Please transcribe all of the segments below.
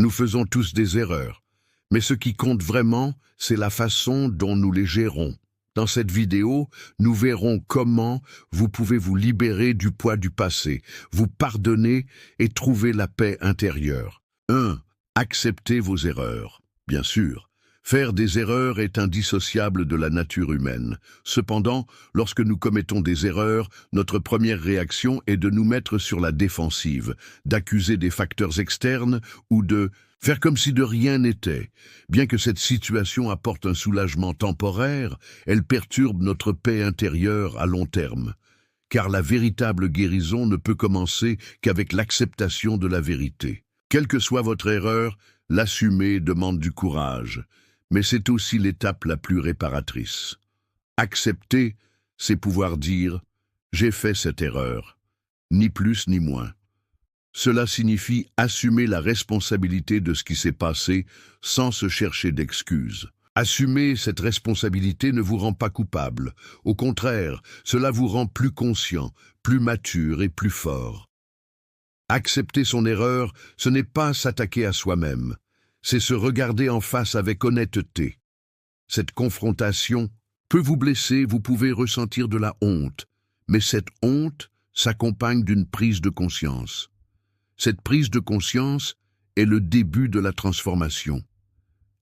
Nous faisons tous des erreurs, mais ce qui compte vraiment, c'est la façon dont nous les gérons. Dans cette vidéo, nous verrons comment vous pouvez vous libérer du poids du passé, vous pardonner et trouver la paix intérieure. 1. Acceptez vos erreurs. Bien sûr, faire des erreurs est indissociable de la nature humaine. Cependant, lorsque nous commettons des erreurs, notre première réaction est de nous mettre sur la défensive, d'accuser des facteurs externes ou de faire comme si de rien n'était. Bien que cette situation apporte un soulagement temporaire, elle perturbe notre paix intérieure à long terme. Car la véritable guérison ne peut commencer qu'avec l'acceptation de la vérité. Quelle que soit votre erreur, l'assumer demande du courage, mais c'est aussi l'étape la plus réparatrice. Accepter, c'est pouvoir dire « j'ai fait cette erreur », ni plus ni moins. Cela signifie assumer la responsabilité de ce qui s'est passé sans se chercher d'excuses. Assumer cette responsabilité ne vous rend pas coupable. Au contraire, cela vous rend plus conscient, plus mature et plus fort. Accepter son erreur, ce n'est pas s'attaquer à soi-même, c'est se regarder en face avec honnêteté. Cette confrontation peut vous blesser, vous pouvez ressentir de la honte, mais cette honte s'accompagne d'une prise de conscience. Cette prise de conscience est le début de la transformation.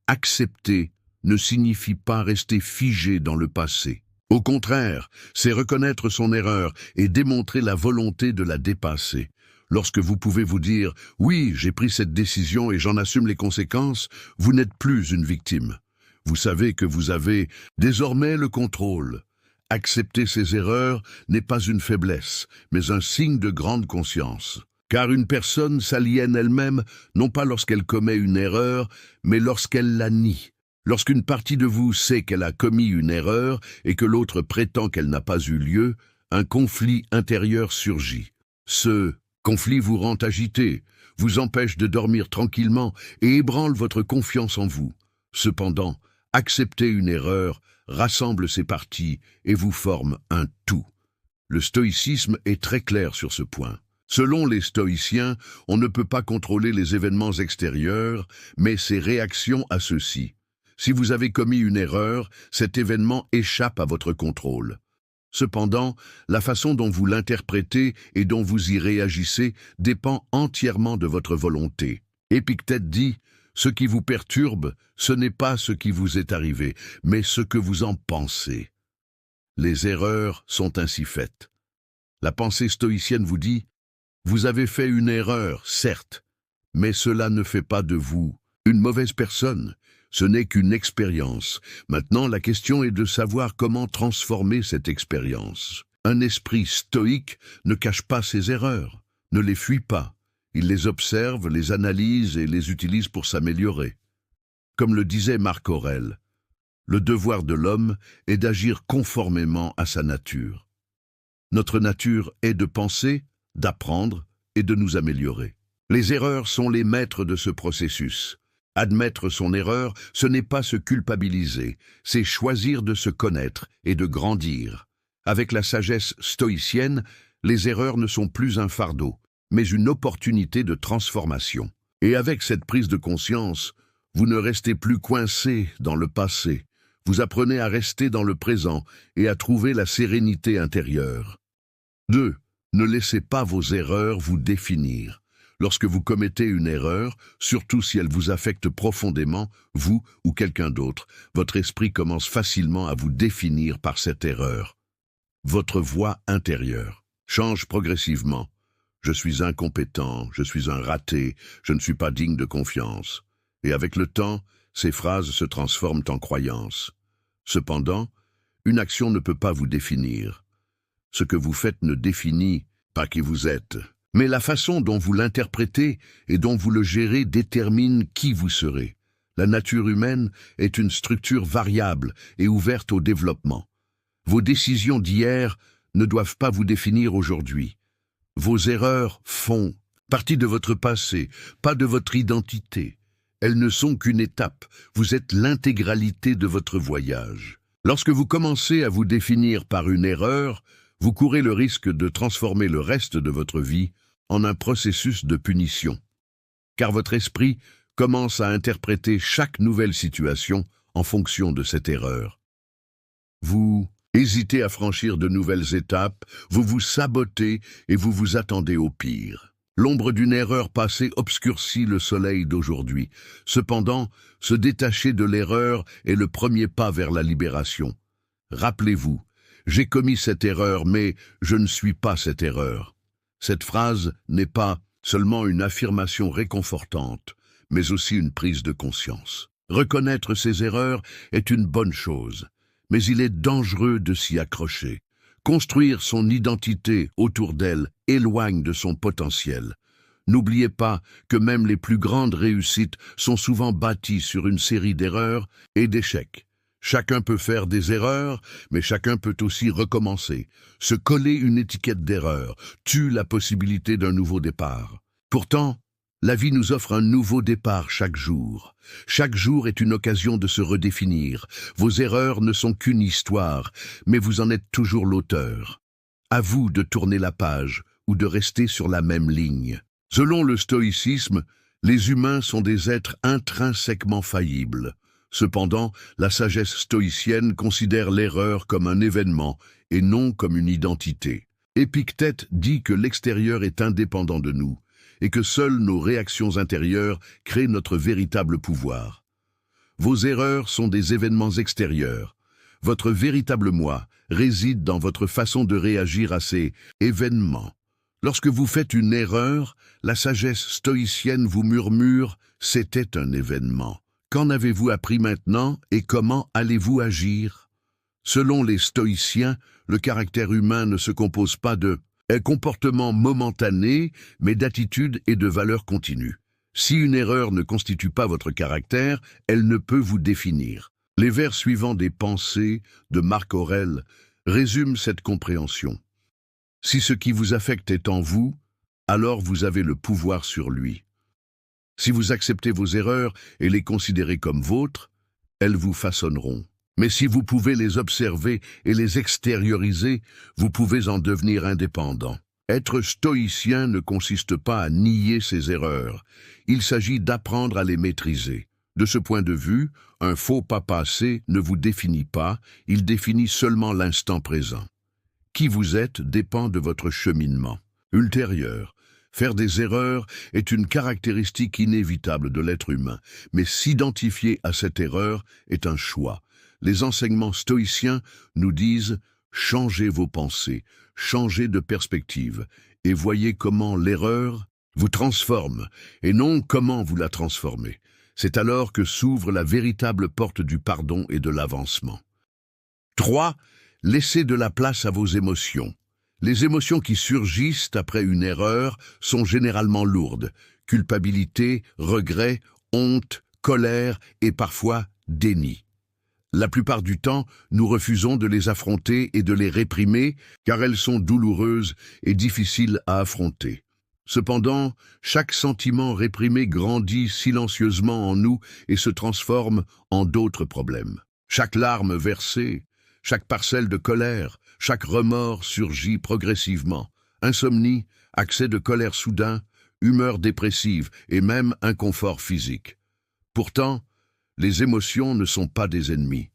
Accepter ne signifie pas rester figé dans le passé. Au contraire, c'est reconnaître son erreur et démontrer la volonté de la dépasser. Lorsque vous pouvez vous dire « Oui, j'ai pris cette décision et j'en assume les conséquences », vous n'êtes plus une victime. Vous savez que vous avez désormais le contrôle. Accepter ses erreurs n'est pas une faiblesse, mais un signe de grande conscience. Car une personne s'aliène elle-même, non pas lorsqu'elle commet une erreur, mais lorsqu'elle la nie. Lorsqu'une partie de vous sait qu'elle a commis une erreur et que l'autre prétend qu'elle n'a pas eu lieu, un conflit intérieur surgit. Ce conflit vous rend agité, vous empêche de dormir tranquillement et ébranle votre confiance en vous. Cependant, accepter une erreur rassemble ces parties et vous forme un tout. Le stoïcisme est très clair sur ce point. Selon les stoïciens, on ne peut pas contrôler les événements extérieurs, mais ses réactions à ceux-ci. Si vous avez commis une erreur, cet événement échappe à votre contrôle. Cependant, la façon dont vous l'interprétez et dont vous y réagissez dépend entièrement de votre volonté. Épictète dit « Ce qui vous perturbe, ce n'est pas ce qui vous est arrivé, mais ce que vous en pensez. » Les erreurs sont ainsi faites. La pensée stoïcienne vous dit « Vous avez fait une erreur, certes, mais cela ne fait pas de vous une mauvaise personne. Ce n'est qu'une expérience. Maintenant, la question est de savoir comment transformer cette expérience. Un esprit stoïque ne cache pas ses erreurs, ne les fuit pas. Il les observe, les analyse et les utilise pour s'améliorer. Comme le disait Marc Aurèle, le devoir de l'homme est d'agir conformément à sa nature. Notre nature est de penser, d'apprendre et de nous améliorer. Les erreurs sont les maîtres de ce processus. Admettre son erreur, ce n'est pas se culpabiliser, c'est choisir de se connaître et de grandir. Avec la sagesse stoïcienne, les erreurs ne sont plus un fardeau, mais une opportunité de transformation. Et avec cette prise de conscience, vous ne restez plus coincé dans le passé. Vous apprenez à rester dans le présent et à trouver la sérénité intérieure. 2. Ne laissez pas vos erreurs vous définir. Lorsque vous commettez une erreur, surtout si elle vous affecte profondément, vous ou quelqu'un d'autre, votre esprit commence facilement à vous définir par cette erreur. Votre voix intérieure change progressivement. Je suis incompétent, je suis un raté, je ne suis pas digne de confiance. Et avec le temps, ces phrases se transforment en croyances. Cependant, une action ne peut pas vous définir. Ce que vous faites ne définit pas qui vous êtes. Mais la façon dont vous l'interprétez et dont vous le gérez détermine qui vous serez. La nature humaine est une structure variable et ouverte au développement. Vos décisions d'hier ne doivent pas vous définir aujourd'hui. Vos erreurs font partie de votre passé, pas de votre identité. Elles ne sont qu'une étape, vous êtes l'intégralité de votre voyage. Lorsque vous commencez à vous définir par une erreur, vous courez le risque de transformer le reste de votre vie en un processus de punition. Car votre esprit commence à interpréter chaque nouvelle situation en fonction de cette erreur. Vous hésitez à franchir de nouvelles étapes, vous vous sabotez et vous vous attendez au pire. L'ombre d'une erreur passée obscurcit le soleil d'aujourd'hui. Cependant, se détacher de l'erreur est le premier pas vers la libération. Rappelez-vous, j'ai commis cette erreur, mais je ne suis pas cette erreur. Cette phrase n'est pas seulement une affirmation réconfortante, mais aussi une prise de conscience. Reconnaître ses erreurs est une bonne chose, mais il est dangereux de s'y accrocher. Construire son identité autour d'elle éloigne de son potentiel. N'oubliez pas que même les plus grandes réussites sont souvent bâties sur une série d'erreurs et d'échecs. Chacun peut faire des erreurs, mais chacun peut aussi recommencer. Se coller une étiquette d'erreur tue la possibilité d'un nouveau départ. Pourtant, la vie nous offre un nouveau départ chaque jour. Chaque jour est une occasion de se redéfinir. Vos erreurs ne sont qu'une histoire, mais vous en êtes toujours l'auteur. À vous de tourner la page ou de rester sur la même ligne. Selon le stoïcisme, les humains sont des êtres intrinsèquement faillibles. Cependant, la sagesse stoïcienne considère l'erreur comme un événement et non comme une identité. Épictète dit que l'extérieur est indépendant de nous et que seules nos réactions intérieures créent notre véritable pouvoir. Vos erreurs sont des événements extérieurs. Votre véritable moi réside dans votre façon de réagir à ces événements. Lorsque vous faites une erreur, la sagesse stoïcienne vous murmure « c'était un événement ». Qu'en avez-vous appris maintenant et comment allez-vous agir? Selon les stoïciens, le caractère humain ne se compose pas de comportements momentanés, mais d'attitudes et de valeurs continues. Si une erreur ne constitue pas votre caractère, elle ne peut vous définir. Les vers suivants des Pensées de Marc Aurèle résument cette compréhension. Si ce qui vous affecte est en vous, alors vous avez le pouvoir sur lui. Si vous acceptez vos erreurs et les considérez comme vôtres, elles vous façonneront. Mais si vous pouvez les observer et les extérioriser, vous pouvez en devenir indépendant. Être stoïcien ne consiste pas à nier ses erreurs. Il s'agit d'apprendre à les maîtriser. De ce point de vue, un faux pas passé ne vous définit pas, il définit seulement l'instant présent. Qui vous êtes dépend de votre cheminement ultérieur. Faire des erreurs est une caractéristique inévitable de l'être humain, mais s'identifier à cette erreur est un choix. Les enseignements stoïciens nous disent « changez vos pensées, changez de perspective et voyez comment l'erreur vous transforme et non comment vous la transformez. C'est alors que s'ouvre la véritable porte du pardon et de l'avancement. 3. Laissez de la place à vos émotions. Les émotions qui surgissent après une erreur sont généralement lourdes. Culpabilité, regret, honte, colère et parfois déni. La plupart du temps, nous refusons de les affronter et de les réprimer car elles sont douloureuses et difficiles à affronter. Cependant, chaque sentiment réprimé grandit silencieusement en nous et se transforme en d'autres problèmes. Chaque larme versée, chaque parcelle de colère, chaque remords surgit progressivement. Insomnie, accès de colère soudain, humeur dépressive et même inconfort physique. Pourtant, les émotions ne sont pas des ennemis.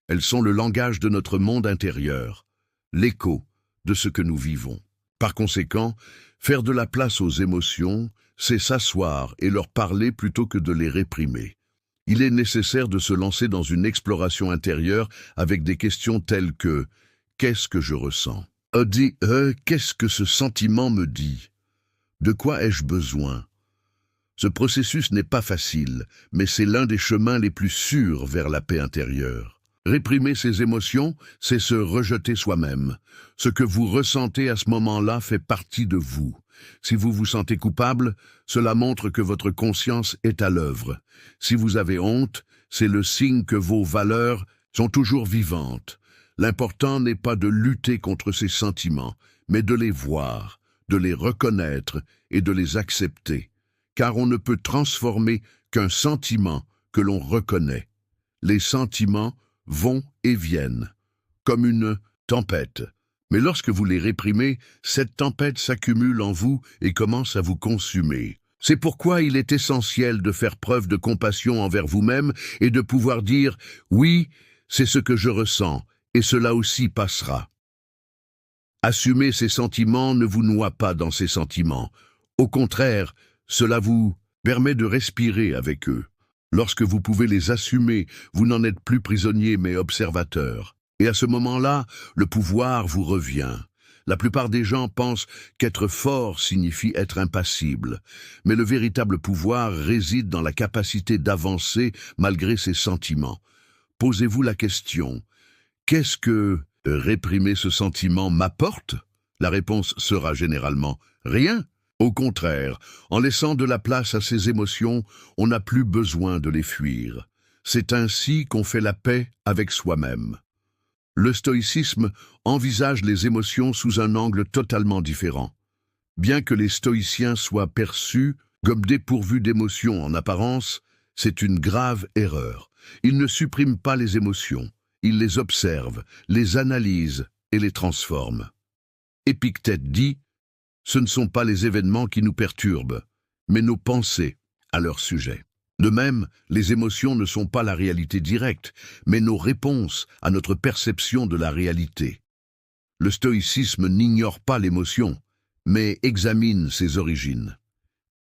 Elles sont le langage de notre monde intérieur, l'écho de ce que nous vivons. Par conséquent, faire de la place aux émotions, c'est s'asseoir et leur parler plutôt que de les réprimer. Il est nécessaire de se lancer dans une exploration intérieure avec des questions telles que « Qu'est-ce que je ressens ?» Qu'est-ce que ce sentiment me dit? De quoi ai-je besoin? Ce processus n'est pas facile, mais c'est l'un des chemins les plus sûrs vers la paix intérieure. Réprimer ses émotions, c'est se rejeter soi-même. Ce que vous ressentez à ce moment-là fait partie de vous. Si vous vous sentez coupable, cela montre que votre conscience est à l'œuvre. Si vous avez honte, c'est le signe que vos valeurs sont toujours vivantes. L'important n'est pas de lutter contre ces sentiments, mais de les voir, de les reconnaître et de les accepter. Car on ne peut transformer qu'un sentiment que l'on reconnaît. Les sentiments vont et viennent, comme une tempête. Mais lorsque vous les réprimez, cette tempête s'accumule en vous et commence à vous consumer. C'est pourquoi il est essentiel de faire preuve de compassion envers vous-même et de pouvoir dire « Oui, c'est ce que je ressens, et cela aussi passera ». Assumer ces sentiments ne vous noie pas dans ces sentiments. Au contraire, cela vous permet de respirer avec eux. Lorsque vous pouvez les assumer, vous n'en êtes plus prisonnier mais observateur. Et à ce moment-là, le pouvoir vous revient. La plupart des gens pensent qu'être fort signifie être impassible. Mais le véritable pouvoir réside dans la capacité d'avancer malgré ses sentiments. Posez-vous la question, qu'est-ce que réprimer ce sentiment m'apporte? La réponse sera généralement rien. Au contraire, en laissant de la place à ces émotions, on n'a plus besoin de les fuir. C'est ainsi qu'on fait la paix avec soi-même. Le stoïcisme envisage les émotions sous un angle totalement différent. Bien que les stoïciens soient perçus comme dépourvus d'émotions en apparence, c'est une grave erreur. Ils ne suppriment pas les émotions, ils les observent, les analysent et les transforment. Épictète dit « Ce ne sont pas les événements qui nous perturbent, mais nos pensées à leur sujet ». De même, les émotions ne sont pas la réalité directe, mais nos réponses à notre perception de la réalité. Le stoïcisme n'ignore pas l'émotion, mais examine ses origines.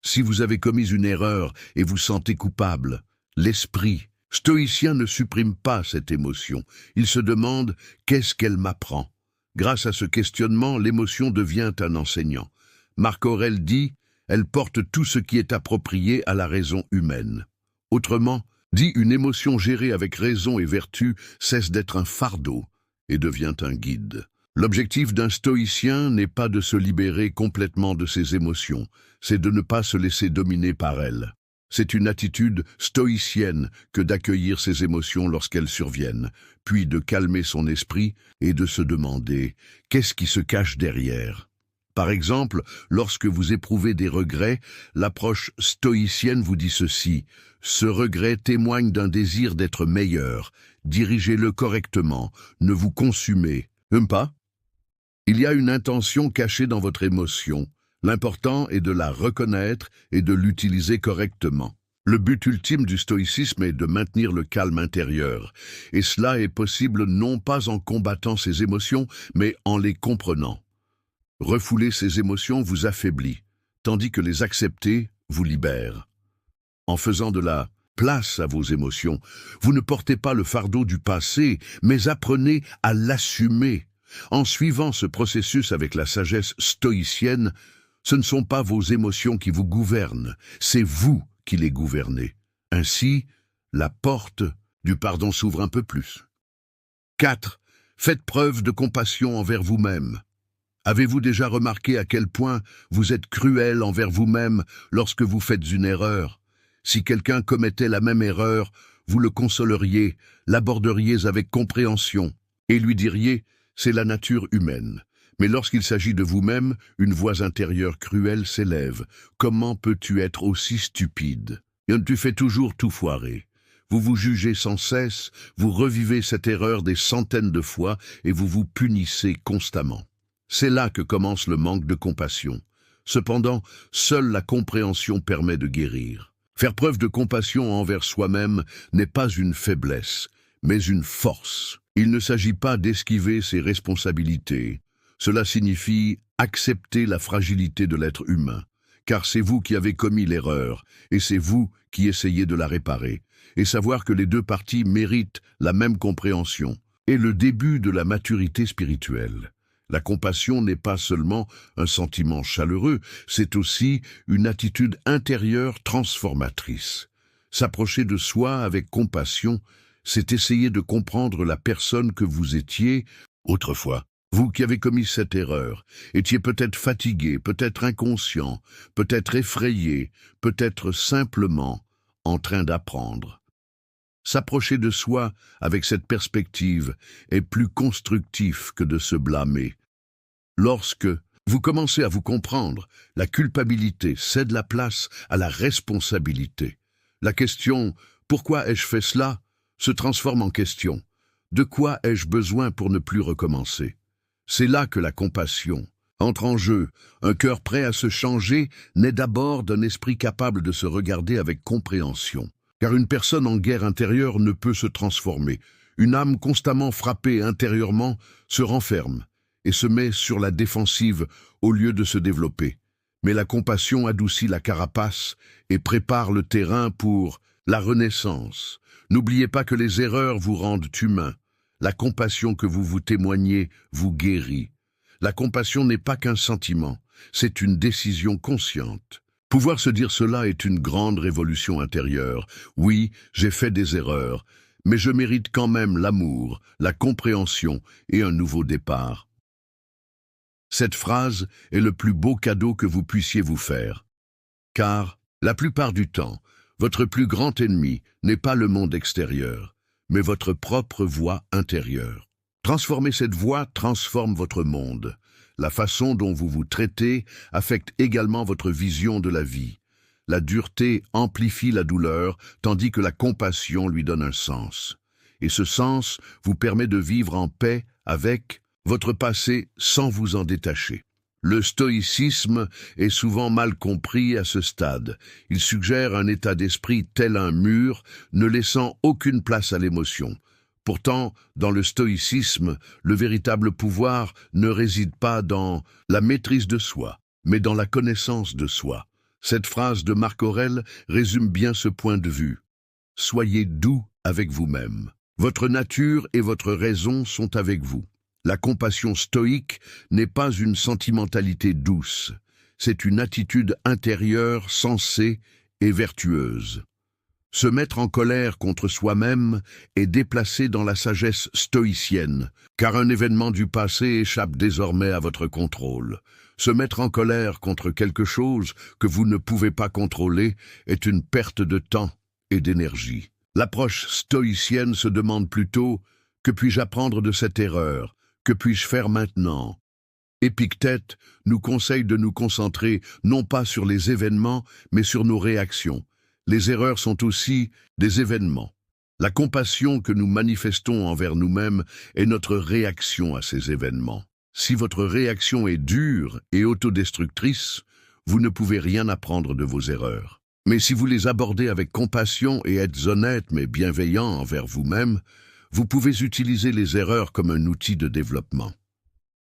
Si vous avez commis une erreur et vous sentez coupable, l'esprit stoïcien ne supprime pas cette émotion. Il se demande « qu'est-ce qu'elle m'apprend ?» Grâce à ce questionnement, l'émotion devient un enseignant. Marc Aurèle dit « Elle porte tout ce qui est approprié à la raison humaine ». Autrement, dit une émotion gérée avec raison et vertu cesse d'être un fardeau et devient un guide. L'objectif d'un stoïcien n'est pas de se libérer complètement de ses émotions, c'est de ne pas se laisser dominer par elles. C'est une attitude stoïcienne que d'accueillir ses émotions lorsqu'elles surviennent, puis de calmer son esprit et de se demander « qu'est-ce qui se cache derrière ?» Par exemple, lorsque vous éprouvez des regrets, l'approche stoïcienne vous dit ceci « Ce regret témoigne d'un désir d'être meilleur, dirigez-le correctement, ne vous consumez, pas ?» Il y a une intention cachée dans votre émotion. L'important est de la reconnaître et de l'utiliser correctement. Le but ultime du stoïcisme est de maintenir le calme intérieur, et cela est possible non pas en combattant ses émotions, mais en les comprenant. Refouler ces émotions vous affaiblit, tandis que les accepter vous libère. En faisant de la place à vos émotions, vous ne portez pas le fardeau du passé, mais apprenez à l'assumer. En suivant ce processus avec la sagesse stoïcienne, ce ne sont pas vos émotions qui vous gouvernent, c'est vous qui les gouvernez. Ainsi, la porte du pardon s'ouvre un peu plus. 4. Faites preuve de compassion envers vous-même. Avez-vous déjà remarqué à quel point vous êtes cruel envers vous-même lorsque vous faites une erreur? Si quelqu'un commettait la même erreur, vous le consoleriez, l'aborderiez avec compréhension et lui diriez « c'est la nature humaine ». Mais lorsqu'il s'agit de vous-même, une voix intérieure cruelle s'élève. Comment peux-tu être aussi stupide? Tu fais toujours tout foirer. Vous vous jugez sans cesse, vous revivez cette erreur des centaines de fois et vous vous punissez constamment. C'est là que commence le manque de compassion. Cependant, seule la compréhension permet de guérir. Faire preuve de compassion envers soi-même n'est pas une faiblesse, mais une force. Il ne s'agit pas d'esquiver ses responsabilités. Cela signifie accepter la fragilité de l'être humain, car c'est vous qui avez commis l'erreur, et c'est vous qui essayez de la réparer, et savoir que les deux parties méritent la même compréhension, est le début de la maturité spirituelle. La compassion n'est pas seulement un sentiment chaleureux, c'est aussi une attitude intérieure transformatrice. S'approcher de soi avec compassion, c'est essayer de comprendre la personne que vous étiez autrefois. Vous qui avez commis cette erreur, étiez peut-être fatigué, peut-être inconscient, peut-être effrayé, peut-être simplement en train d'apprendre. S'approcher de soi avec cette perspective est plus constructif que de se blâmer. Lorsque vous commencez à vous comprendre, la culpabilité cède la place à la responsabilité. La question « Pourquoi ai-je fait cela ?» se transforme en question « De quoi ai-je besoin pour ne plus recommencer ?» C'est là que la compassion entre en jeu. Un cœur prêt à se changer naît d'abord d'un esprit capable de se regarder avec compréhension. Car une personne en guerre intérieure ne peut se transformer. Une âme constamment frappée intérieurement se renferme et se met sur la défensive au lieu de se développer. Mais la compassion adoucit la carapace et prépare le terrain pour la renaissance. N'oubliez pas que les erreurs vous rendent humain. La compassion que vous vous témoignez vous guérit. La compassion n'est pas qu'un sentiment, c'est une décision consciente. Pouvoir se dire cela est une grande révolution intérieure. Oui, j'ai fait des erreurs, mais je mérite quand même l'amour, la compréhension et un nouveau départ. Cette phrase est le plus beau cadeau que vous puissiez vous faire. Car, la plupart du temps, votre plus grand ennemi n'est pas le monde extérieur, mais votre propre voix intérieure. Transformer cette voix transforme votre monde. La façon dont vous vous traitez affecte également votre vision de la vie. La dureté amplifie la douleur, tandis que la compassion lui donne un sens. Et ce sens vous permet de vivre en paix avec votre passé sans vous en détacher. Le stoïcisme est souvent mal compris à ce stade. Il suggère un état d'esprit tel un mur, ne laissant aucune place à l'émotion. Pourtant, dans le stoïcisme, le véritable pouvoir ne réside pas dans la maîtrise de soi, mais dans la connaissance de soi. Cette phrase de Marc Aurèle résume bien ce point de vue. Soyez doux avec vous-même. Votre nature et votre raison sont avec vous. La compassion stoïque n'est pas une sentimentalité douce, c'est une attitude intérieure sensée et vertueuse. Se mettre en colère contre soi-même est déplacé dans la sagesse stoïcienne, car un événement du passé échappe désormais à votre contrôle. Se mettre en colère contre quelque chose que vous ne pouvez pas contrôler est une perte de temps et d'énergie. L'approche stoïcienne se demande plutôt « Que puis-je apprendre de cette erreur ? Que puis-je faire maintenant ?» Épictète nous conseille de nous concentrer non pas sur les événements, mais sur nos réactions. Les erreurs sont aussi des événements. La compassion que nous manifestons envers nous-mêmes est notre réaction à ces événements. Si votre réaction est dure et autodestructrice, vous ne pouvez rien apprendre de vos erreurs. Mais si vous les abordez avec compassion et êtes honnête mais bienveillant envers vous-même, vous pouvez utiliser les erreurs comme un outil de développement.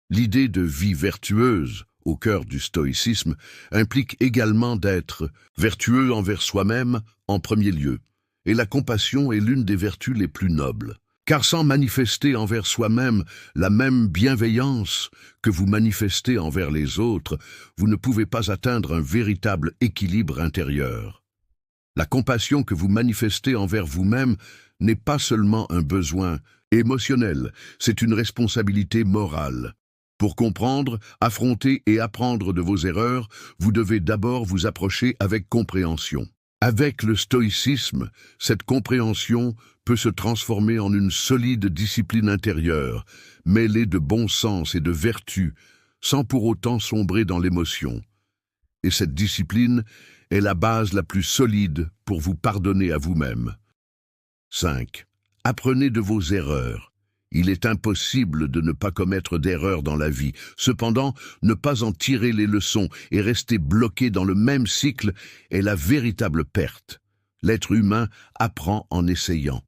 L'idée de vie vertueuse, au cœur du stoïcisme, implique également d'être vertueux envers soi-même en premier lieu. Et la compassion est l'une des vertus les plus nobles. Car sans manifester envers soi-même la même bienveillance que vous manifestez envers les autres, vous ne pouvez pas atteindre un véritable équilibre intérieur. La compassion que vous manifestez envers vous-même n'est pas seulement un besoin émotionnel, c'est une responsabilité morale. Pour comprendre, affronter et apprendre de vos erreurs, vous devez d'abord vous approcher avec compréhension. Avec le stoïcisme, cette compréhension peut se transformer en une solide discipline intérieure, mêlée de bon sens et de vertu, sans pour autant sombrer dans l'émotion. Et cette discipline est la base la plus solide pour vous pardonner à vous-même. 5. Apprenez de vos erreurs. Il est impossible de ne pas commettre d'erreurs dans la vie. Cependant, ne pas en tirer les leçons et rester bloqué dans le même cycle est la véritable perte. L'être humain apprend en essayant.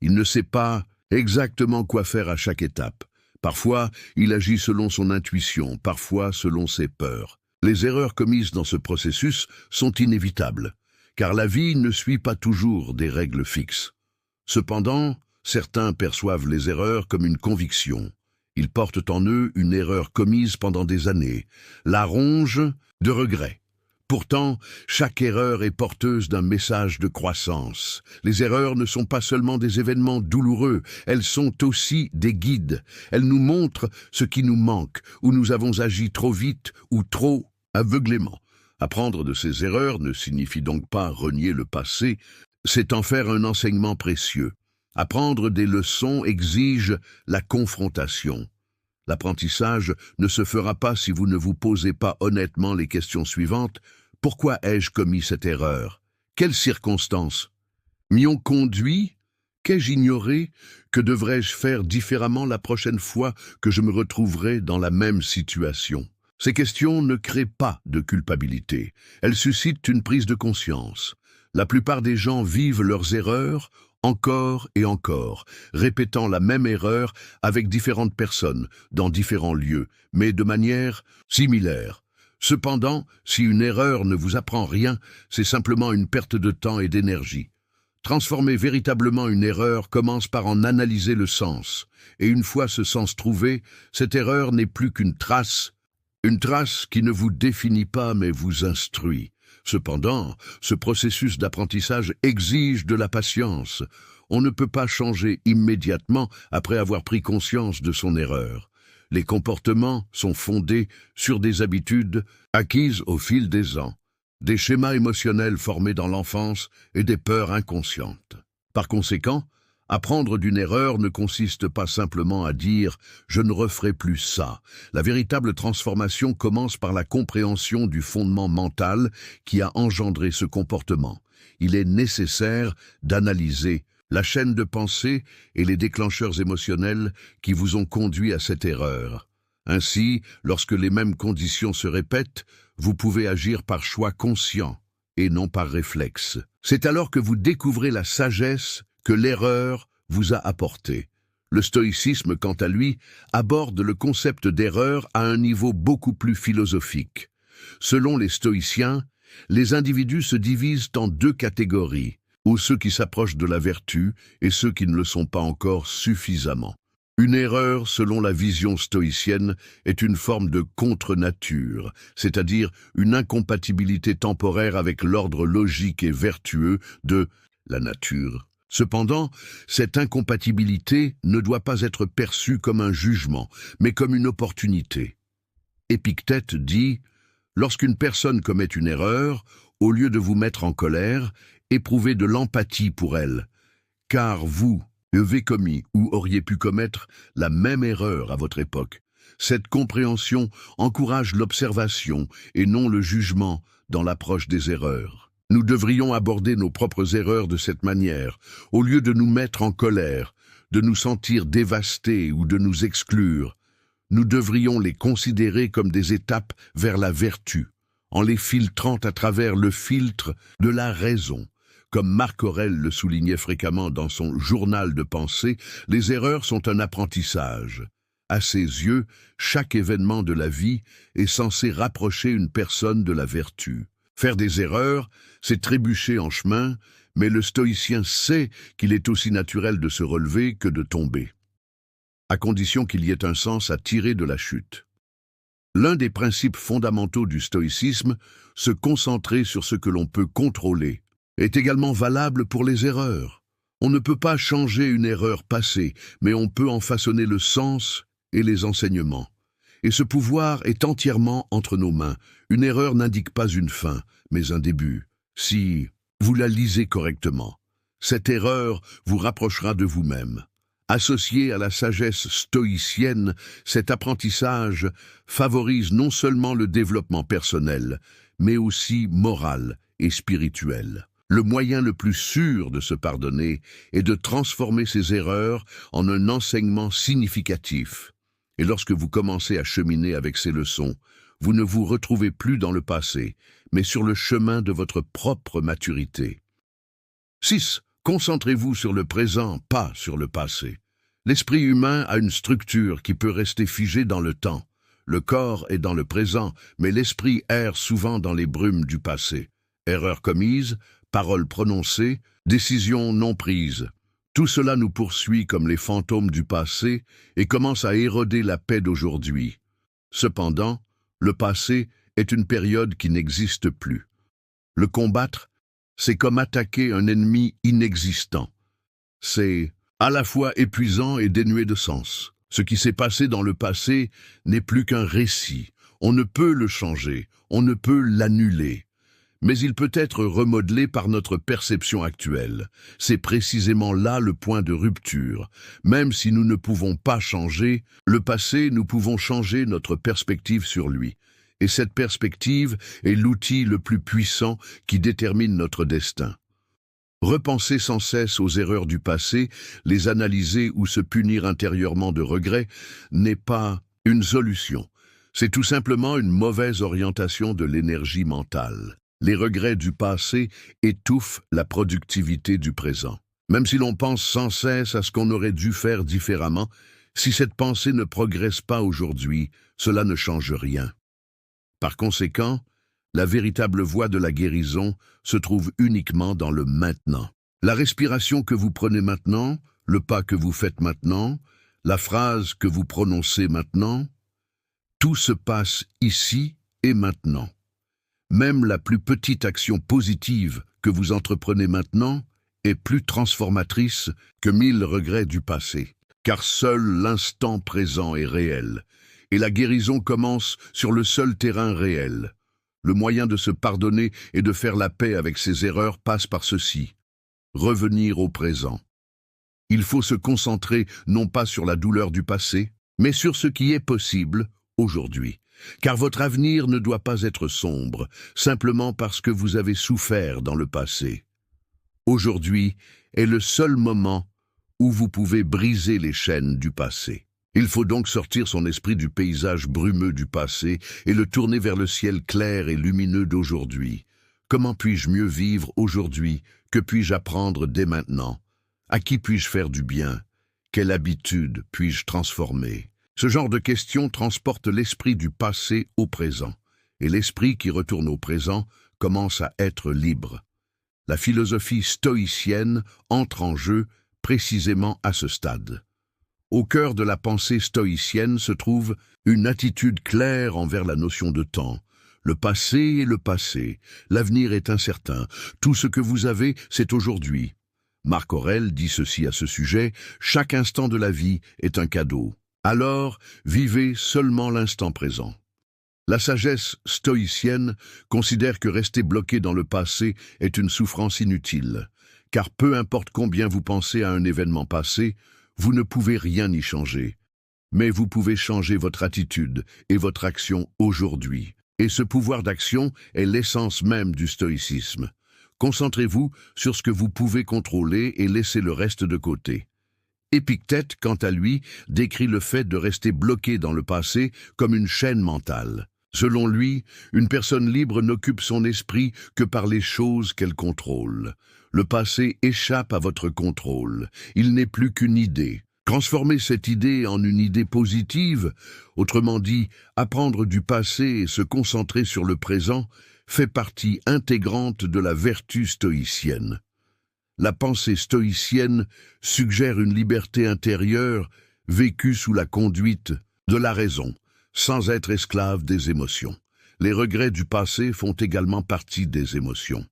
Il ne sait pas exactement quoi faire à chaque étape. Parfois, il agit selon son intuition, parfois selon ses peurs. Les erreurs commises dans ce processus sont inévitables, car la vie ne suit pas toujours des règles fixes. Cependant, certains perçoivent les erreurs comme une conviction. Ils portent en eux une erreur commise pendant des années, la ronge de regret. Pourtant, chaque erreur est porteuse d'un message de croissance. Les erreurs ne sont pas seulement des événements douloureux, elles sont aussi des guides. Elles nous montrent ce qui nous manque, où nous avons agi trop vite ou trop aveuglément. Apprendre de ces erreurs ne signifie donc pas renier le passé, c'est en faire un enseignement précieux. Apprendre des leçons exige la confrontation. L'apprentissage ne se fera pas si vous ne vous posez pas honnêtement les questions suivantes. Pourquoi ai-je commis cette erreur? Quelles circonstances m'y ont conduit? Qu'ai-je ignoré? Que devrais-je faire différemment la prochaine fois que je me retrouverai dans la même situation? Ces questions ne créent pas de culpabilité. Elles suscitent une prise de conscience. La plupart des gens vivent leurs erreurs encore et encore, répétant la même erreur avec différentes personnes, dans différents lieux, mais de manière similaire. Cependant, si une erreur ne vous apprend rien, c'est simplement une perte de temps et d'énergie. Transformer véritablement une erreur commence par en analyser le sens. Et une fois ce sens trouvé, cette erreur n'est plus qu'une trace qui ne vous définit pas mais vous instruit. Cependant, ce processus d'apprentissage exige de la patience. On ne peut pas changer immédiatement après avoir pris conscience de son erreur. Les comportements sont fondés sur des habitudes acquises au fil des ans, des schémas émotionnels formés dans l'enfance et des peurs inconscientes. Par conséquent, apprendre d'une erreur ne consiste pas simplement à dire « je ne referai plus ça ». La véritable transformation commence par la compréhension du fondement mental qui a engendré ce comportement. Il est nécessaire d'analyser la chaîne de pensée et les déclencheurs émotionnels qui vous ont conduit à cette erreur. Ainsi, lorsque les mêmes conditions se répètent, vous pouvez agir par choix conscient et non par réflexe. C'est alors que vous découvrez la sagesse que l'erreur vous a apporté. Le stoïcisme, quant à lui, aborde le concept d'erreur à un niveau beaucoup plus philosophique. Selon les stoïciens, les individus se divisent en deux catégories, ou ceux qui s'approchent de la vertu et ceux qui ne le sont pas encore suffisamment. Une erreur, selon la vision stoïcienne, est une forme de contre-nature, c'est-à-dire une incompatibilité temporaire avec l'ordre logique et vertueux de la nature. Cependant, cette incompatibilité ne doit pas être perçue comme un jugement, mais comme une opportunité. Épictète dit « Lorsqu'une personne commet une erreur, au lieu de vous mettre en colère, éprouvez de l'empathie pour elle, car vous avez commis ou auriez pu commettre la même erreur à votre époque. Cette compréhension encourage l'observation et non le jugement dans l'approche des erreurs. Nous devrions aborder nos propres erreurs de cette manière, au lieu de nous mettre en colère, de nous sentir dévastés ou de nous exclure. Nous devrions les considérer comme des étapes vers la vertu, en les filtrant à travers le filtre de la raison. Comme Marc Aurèle le soulignait fréquemment dans son journal de pensée, les erreurs sont un apprentissage. À ses yeux, chaque événement de la vie est censé rapprocher une personne de la vertu. Faire des erreurs, c'est trébucher en chemin, mais le stoïcien sait qu'il est aussi naturel de se relever que de tomber, à condition qu'il y ait un sens à tirer de la chute. L'un des principes fondamentaux du stoïcisme, se concentrer sur ce que l'on peut contrôler, est également valable pour les erreurs. On ne peut pas changer une erreur passée, mais on peut en façonner le sens et les enseignements. Et ce pouvoir est entièrement entre nos mains. Une erreur n'indique pas une fin, mais un début. Si vous la lisez correctement, cette erreur vous rapprochera de vous-même. Associé à la sagesse stoïcienne, cet apprentissage favorise non seulement le développement personnel, mais aussi moral et spirituel. Le moyen le plus sûr de se pardonner est de transformer ses erreurs en un enseignement significatif. Et lorsque vous commencez à cheminer avec ces leçons, vous ne vous retrouvez plus dans le passé, mais sur le chemin de votre propre maturité. 6. Concentrez-vous sur le présent, pas sur le passé. L'esprit humain a une structure qui peut rester figée dans le temps. Le corps est dans le présent, mais l'esprit erre souvent dans les brumes du passé. Erreurs commises, paroles prononcées, décisions non prises. Tout cela nous poursuit comme les fantômes du passé et commence à éroder la paix d'aujourd'hui. Cependant, le passé est une période qui n'existe plus. Le combattre, c'est comme attaquer un ennemi inexistant. C'est à la fois épuisant et dénué de sens. Ce qui s'est passé dans le passé n'est plus qu'un récit. On ne peut le changer, on ne peut l'annuler. Mais il peut être remodelé par notre perception actuelle. C'est précisément là le point de rupture. Même si nous ne pouvons pas changer le passé, nous pouvons changer notre perspective sur lui. Et cette perspective est l'outil le plus puissant qui détermine notre destin. Repenser sans cesse aux erreurs du passé, les analyser ou se punir intérieurement de regrets n'est pas une solution. C'est tout simplement une mauvaise orientation de l'énergie mentale. Les regrets du passé étouffent la productivité du présent. Même si l'on pense sans cesse à ce qu'on aurait dû faire différemment, si cette pensée ne progresse pas aujourd'hui, cela ne change rien. Par conséquent, la véritable voie de la guérison se trouve uniquement dans le maintenant. La respiration que vous prenez maintenant, le pas que vous faites maintenant, la phrase que vous prononcez maintenant, tout se passe ici et maintenant. Même la plus petite action positive que vous entreprenez maintenant est plus transformatrice que 1000 regrets du passé, car seul l'instant présent est réel, et la guérison commence sur le seul terrain réel. Le moyen de se pardonner et de faire la paix avec ses erreurs passe par ceci: revenir au présent. Il faut se concentrer non pas sur la douleur du passé, mais sur ce qui est possible aujourd'hui. Car votre avenir ne doit pas être sombre, simplement parce que vous avez souffert dans le passé. Aujourd'hui est le seul moment où vous pouvez briser les chaînes du passé. Il faut donc sortir son esprit du paysage brumeux du passé et le tourner vers le ciel clair et lumineux d'aujourd'hui. Comment puis-je mieux vivre aujourd'hui? Que puis-je apprendre dès maintenant? À qui puis-je faire du bien? Quelle habitude puis-je transformer? Ce genre de questions transporte l'esprit du passé au présent, et l'esprit qui retourne au présent commence à être libre. La philosophie stoïcienne entre en jeu précisément à ce stade. Au cœur de la pensée stoïcienne se trouve une attitude claire envers la notion de temps. Le passé est le passé, l'avenir est incertain, tout ce que vous avez, c'est aujourd'hui. Marc Aurèle dit ceci à ce sujet: chaque instant de la vie est un cadeau. Alors, vivez seulement l'instant présent. La sagesse stoïcienne considère que rester bloqué dans le passé est une souffrance inutile, car peu importe combien vous pensez à un événement passé, vous ne pouvez rien y changer. Mais vous pouvez changer votre attitude et votre action aujourd'hui. Et ce pouvoir d'action est l'essence même du stoïcisme. Concentrez-vous sur ce que vous pouvez contrôler et laissez le reste de côté. Épictète, quant à lui, décrit le fait de rester bloqué dans le passé comme une chaîne mentale. Selon lui, une personne libre n'occupe son esprit que par les choses qu'elle contrôle. Le passé échappe à votre contrôle. Il n'est plus qu'une idée. Transformer cette idée en une idée positive, autrement dit, apprendre du passé et se concentrer sur le présent, fait partie intégrante de la vertu stoïcienne. La pensée stoïcienne suggère une liberté intérieure vécue sous la conduite de la raison, sans être esclave des émotions. Les regrets du passé font également partie des émotions.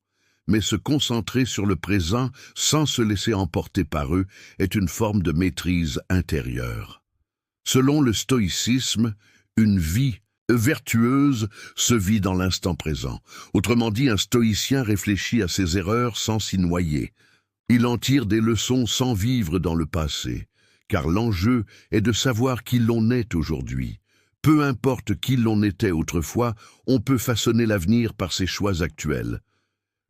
Mais se concentrer sur le présent sans se laisser emporter par eux est une forme de maîtrise intérieure. Selon le stoïcisme, une vie vertueuse se vit dans l'instant présent. Autrement dit, un stoïcien réfléchit à ses erreurs sans s'y noyer. Il en tire des leçons sans vivre dans le passé, car l'enjeu est de savoir qui l'on est aujourd'hui. Peu importe qui l'on était autrefois, on peut façonner l'avenir par ses choix actuels.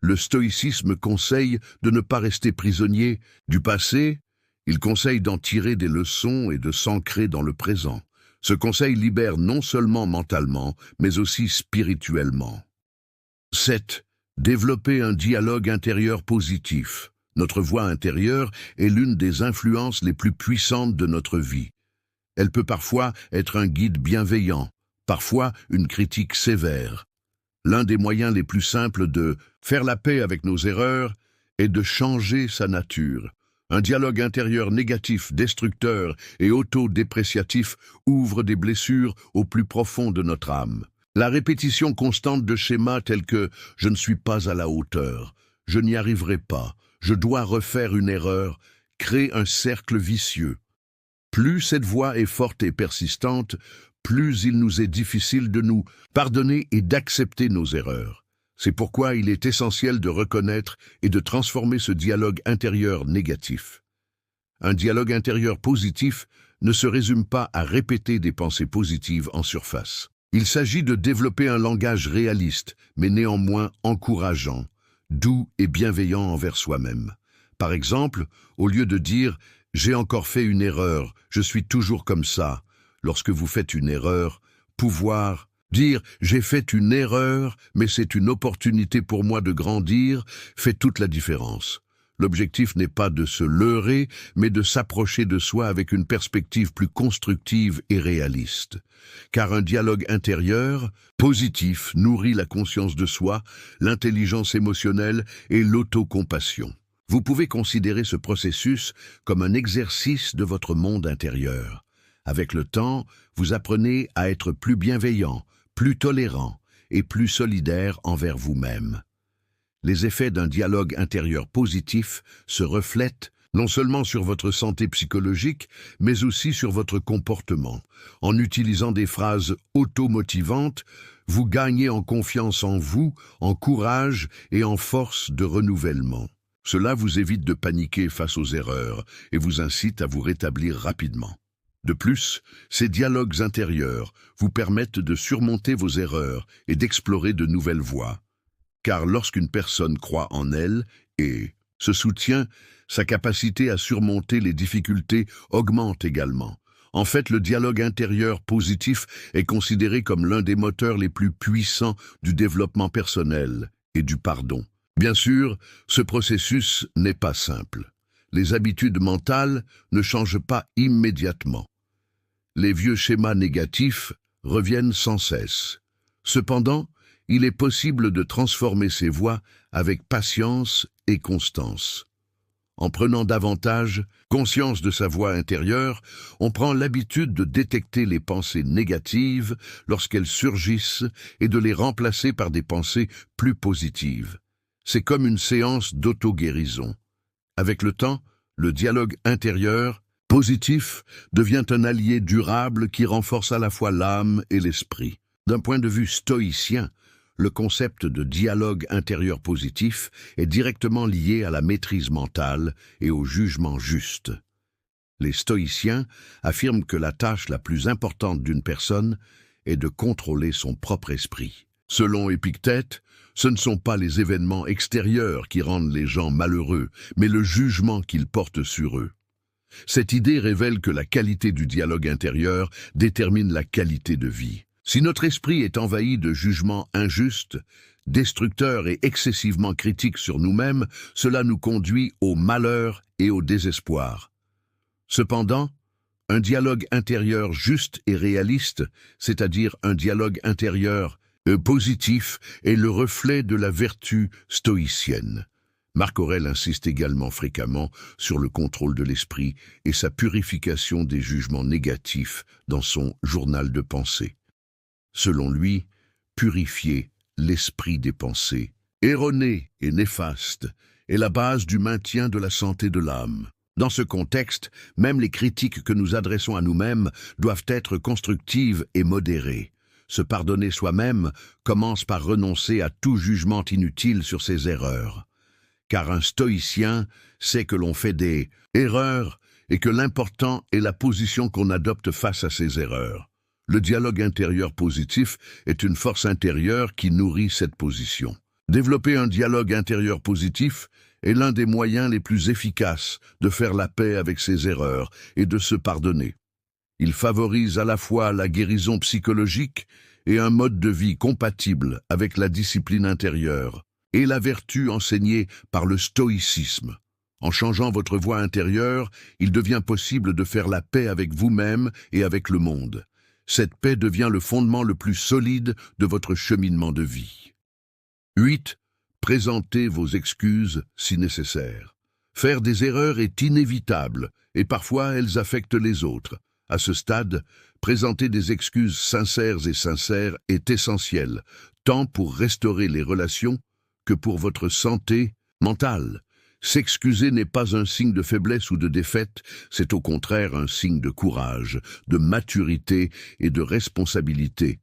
Le stoïcisme conseille de ne pas rester prisonnier du passé, il conseille d'en tirer des leçons et de s'ancrer dans le présent. Ce conseil libère non seulement mentalement, mais aussi spirituellement. 7. Développer un dialogue intérieur positif. Notre voix intérieure est l'une des influences les plus puissantes de notre vie. Elle peut parfois être un guide bienveillant, parfois une critique sévère. L'un des moyens les plus simples de faire la paix avec nos erreurs est de changer sa nature. Un dialogue intérieur négatif, destructeur et autodépréciatif ouvre des blessures au plus profond de notre âme. La répétition constante de schémas tels que « je ne suis pas à la hauteur »,« je n'y arriverai pas »,« je dois refaire une erreur » crée un cercle vicieux. Plus cette voix est forte et persistante, plus il nous est difficile de nous pardonner et d'accepter nos erreurs. C'est pourquoi il est essentiel de reconnaître et de transformer ce dialogue intérieur négatif. Un dialogue intérieur positif ne se résume pas à répéter des pensées positives en surface. Il s'agit de développer un langage réaliste, mais néanmoins encourageant, doux et bienveillant envers soi-même. Par exemple, au lieu de dire « j'ai encore fait une erreur, je suis toujours comme ça », lorsque vous faites une erreur, pouvoir dire « j'ai fait une erreur, mais c'est une opportunité pour moi de grandir » fait toute la différence. L'objectif n'est pas de se leurrer, mais de s'approcher de soi avec une perspective plus constructive et réaliste. Car un dialogue intérieur, positif, nourrit la conscience de soi, l'intelligence émotionnelle et l'autocompassion. Vous pouvez considérer ce processus comme un exercice de votre monde intérieur. Avec le temps, vous apprenez à être plus bienveillant, plus tolérant et plus solidaire envers vous-même. Les effets d'un dialogue intérieur positif se reflètent non seulement sur votre santé psychologique, mais aussi sur votre comportement. En utilisant des phrases automotivantes, vous gagnez en confiance en vous, en courage et en force de renouvellement. Cela vous évite de paniquer face aux erreurs et vous incite à vous rétablir rapidement. De plus, ces dialogues intérieurs vous permettent de surmonter vos erreurs et d'explorer de nouvelles voies. Car lorsqu'une personne croit en elle et se soutient, sa capacité à surmonter les difficultés augmente également. En fait, le dialogue intérieur positif est considéré comme l'un des moteurs les plus puissants du développement personnel et du pardon. Bien sûr, ce processus n'est pas simple. Les habitudes mentales ne changent pas immédiatement. Les vieux schémas négatifs reviennent sans cesse. Cependant, il est possible de transformer ces voies avec patience et constance. En prenant davantage conscience de sa voix intérieure, on prend l'habitude de détecter les pensées négatives lorsqu'elles surgissent et de les remplacer par des pensées plus positives. C'est comme une séance d'auto-guérison. Avec le temps, le dialogue intérieur, positif, devient un allié durable qui renforce à la fois l'âme et l'esprit. D'un point de vue stoïcien, le concept de dialogue intérieur positif est directement lié à la maîtrise mentale et au jugement juste. Les stoïciens affirment que la tâche la plus importante d'une personne est de contrôler son propre esprit. Selon Épictète, ce ne sont pas les événements extérieurs qui rendent les gens malheureux, mais le jugement qu'ils portent sur eux. Cette idée révèle que la qualité du dialogue intérieur détermine la qualité de vie. Si notre esprit est envahi de jugements injustes, destructeurs et excessivement critiques sur nous-mêmes, cela nous conduit au malheur et au désespoir. Cependant, un dialogue intérieur juste et réaliste, c'est-à-dire un dialogue intérieur positif, est le reflet de la vertu stoïcienne. Marc Aurèle insiste également fréquemment sur le contrôle de l'esprit et sa purification des jugements négatifs dans son journal de pensée. Selon lui, purifier l'esprit des pensées erronées et néfastes est la base du maintien de la santé de l'âme. Dans ce contexte, même les critiques que nous adressons à nous-mêmes doivent être constructives et modérées. Se pardonner soi-même commence par renoncer à tout jugement inutile sur ses erreurs. Car un stoïcien sait que l'on fait des erreurs et que l'important est la position qu'on adopte face à ces erreurs. Le dialogue intérieur positif est une force intérieure qui nourrit cette position. Développer un dialogue intérieur positif est l'un des moyens les plus efficaces de faire la paix avec ses erreurs et de se pardonner. Il favorise à la fois la guérison psychologique et un mode de vie compatible avec la discipline intérieure et la vertu enseignée par le stoïcisme. En changeant votre voix intérieure, il devient possible de faire la paix avec vous-même et avec le monde. Cette paix devient le fondement le plus solide de votre cheminement de vie. 8. Présentez vos excuses si nécessaire. Faire des erreurs est inévitable et parfois elles affectent les autres. À ce stade, présenter des excuses sincères est essentiel, tant pour restaurer les relations que pour votre santé mentale. S'excuser n'est pas un signe de faiblesse ou de défaite, c'est au contraire un signe de courage, de maturité et de responsabilité.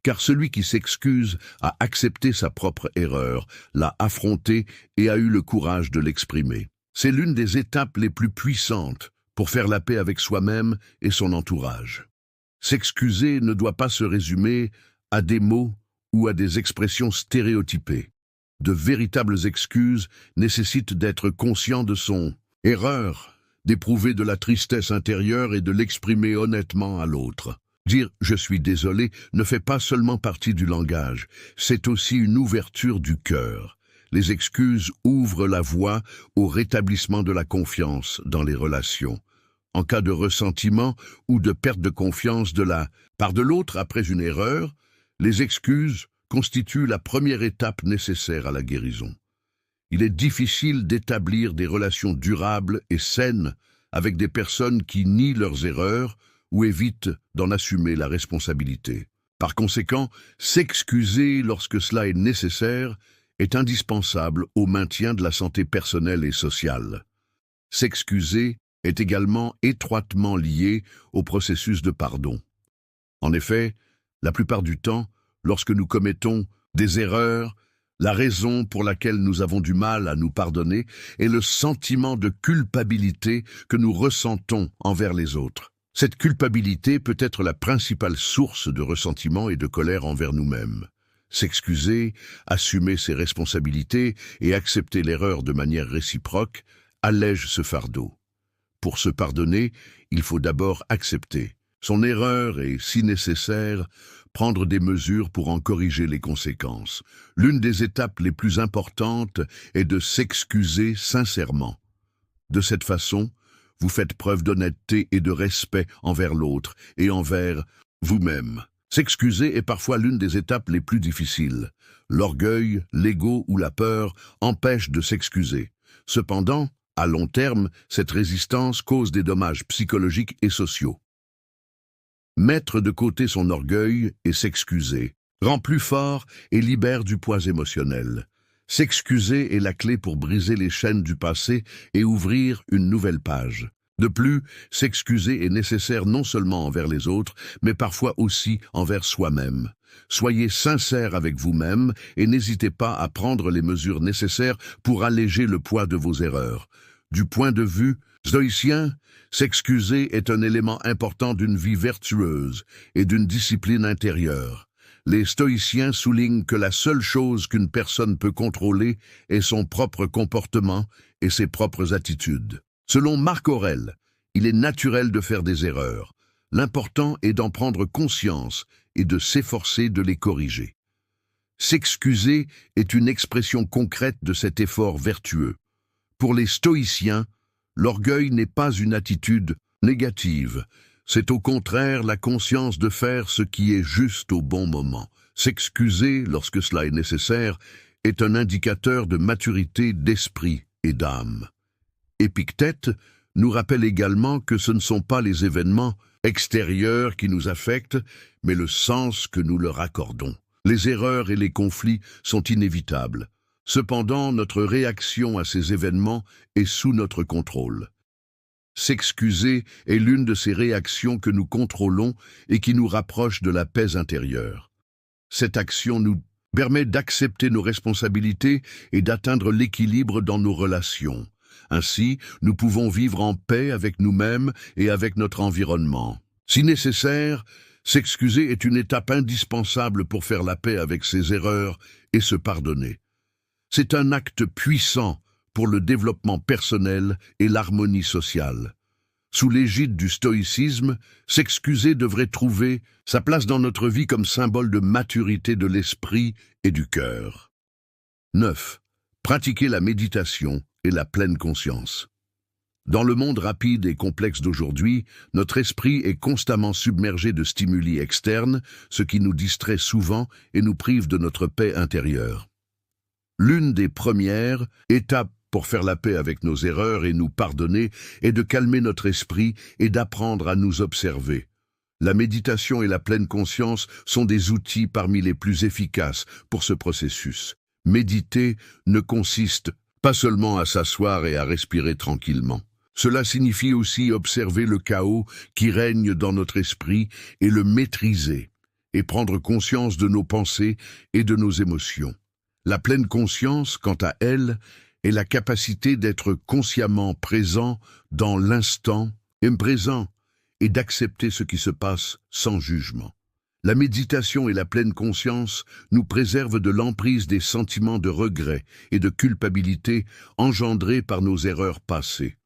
Car celui qui s'excuse a accepté sa propre erreur, l'a affrontée et a eu le courage de l'exprimer. C'est l'une des étapes les plus puissantes pour faire la paix avec soi-même et son entourage. S'excuser ne doit pas se résumer à des mots ou à des expressions stéréotypées. De véritables excuses nécessitent d'être conscient de son erreur, d'éprouver de la tristesse intérieure et de l'exprimer honnêtement à l'autre. Dire « je suis désolé » ne fait pas seulement partie du langage, c'est aussi une ouverture du cœur. Les excuses ouvrent la voie au rétablissement de la confiance dans les relations. En cas de ressentiment ou de perte de confiance de la part de l'autre après une erreur, les excuses constituent la première étape nécessaire à la guérison. Il est difficile d'établir des relations durables et saines avec des personnes qui nient leurs erreurs ou évitent d'en assumer la responsabilité. Par conséquent, s'excuser lorsque cela est nécessaire est indispensable au maintien de la santé personnelle et sociale. S'excuser est également étroitement lié au processus de pardon. En effet, la plupart du temps, lorsque nous commettons des erreurs, la raison pour laquelle nous avons du mal à nous pardonner est le sentiment de culpabilité que nous ressentons envers les autres. Cette culpabilité peut être la principale source de ressentiment et de colère envers nous-mêmes. S'excuser, assumer ses responsabilités et accepter l'erreur de manière réciproque allège ce fardeau. Pour se pardonner, il faut d'abord accepter son erreur et, si nécessaire, prendre des mesures pour en corriger les conséquences. L'une des étapes les plus importantes est de s'excuser sincèrement. De cette façon, vous faites preuve d'honnêteté et de respect envers l'autre et envers vous-même. S'excuser est parfois l'une des étapes les plus difficiles. L'orgueil, l'ego ou la peur empêchent de s'excuser. Cependant, à long terme, cette résistance cause des dommages psychologiques et sociaux. Mettre de côté son orgueil et s'excuser rend plus fort et libère du poids émotionnel. S'excuser est la clé pour briser les chaînes du passé et ouvrir une nouvelle page. De plus, s'excuser est nécessaire non seulement envers les autres, mais parfois aussi envers soi-même. Soyez sincère avec vous-même et n'hésitez pas à prendre les mesures nécessaires pour alléger le poids de vos erreurs. Du point de vue stoïcien, s'excuser est un élément important d'une vie vertueuse et d'une discipline intérieure. Les stoïciens soulignent que la seule chose qu'une personne peut contrôler est son propre comportement et ses propres attitudes. Selon Marc Aurèle, il est naturel de faire des erreurs. L'important est d'en prendre conscience et de s'efforcer de les corriger. S'excuser est une expression concrète de cet effort vertueux. Pour les stoïciens, l'orgueil n'est pas une attitude négative. C'est au contraire la conscience de faire ce qui est juste au bon moment. S'excuser, lorsque cela est nécessaire, est un indicateur de maturité d'esprit et d'âme. Épictète nous rappelle également que ce ne sont pas les événements extérieurs qui nous affectent, mais le sens que nous leur accordons. Les erreurs et les conflits sont inévitables. Cependant, notre réaction à ces événements est sous notre contrôle. S'excuser est l'une de ces réactions que nous contrôlons et qui nous rapproche de la paix intérieure. Cette action nous permet d'accepter nos responsabilités et d'atteindre l'équilibre dans nos relations. Ainsi, nous pouvons vivre en paix avec nous-mêmes et avec notre environnement. Si nécessaire, s'excuser est une étape indispensable pour faire la paix avec ses erreurs et se pardonner. C'est un acte puissant pour le développement personnel et l'harmonie sociale. Sous l'égide du stoïcisme, s'excuser devrait trouver sa place dans notre vie comme symbole de maturité de l'esprit et du cœur. 9. Pratiquer la méditation et la pleine conscience. Dans le monde rapide et complexe d'aujourd'hui, notre esprit est constamment submergé de stimuli externes, ce qui nous distrait souvent et nous prive de notre paix intérieure. L'une des premières étapes pour faire la paix avec nos erreurs et nous pardonner est de calmer notre esprit et d'apprendre à nous observer. La méditation et la pleine conscience sont des outils parmi les plus efficaces pour ce processus. Méditer ne consiste pas seulement à s'asseoir et à respirer tranquillement. Cela signifie aussi observer le chaos qui règne dans notre esprit et le maîtriser, et prendre conscience de nos pensées et de nos émotions. La pleine conscience, quant à elle, est la capacité d'être consciemment présent dans l'instant présent et d'accepter ce qui se passe sans jugement. La méditation et la pleine conscience nous préservent de l'emprise des sentiments de regret et de culpabilité engendrés par nos erreurs passées.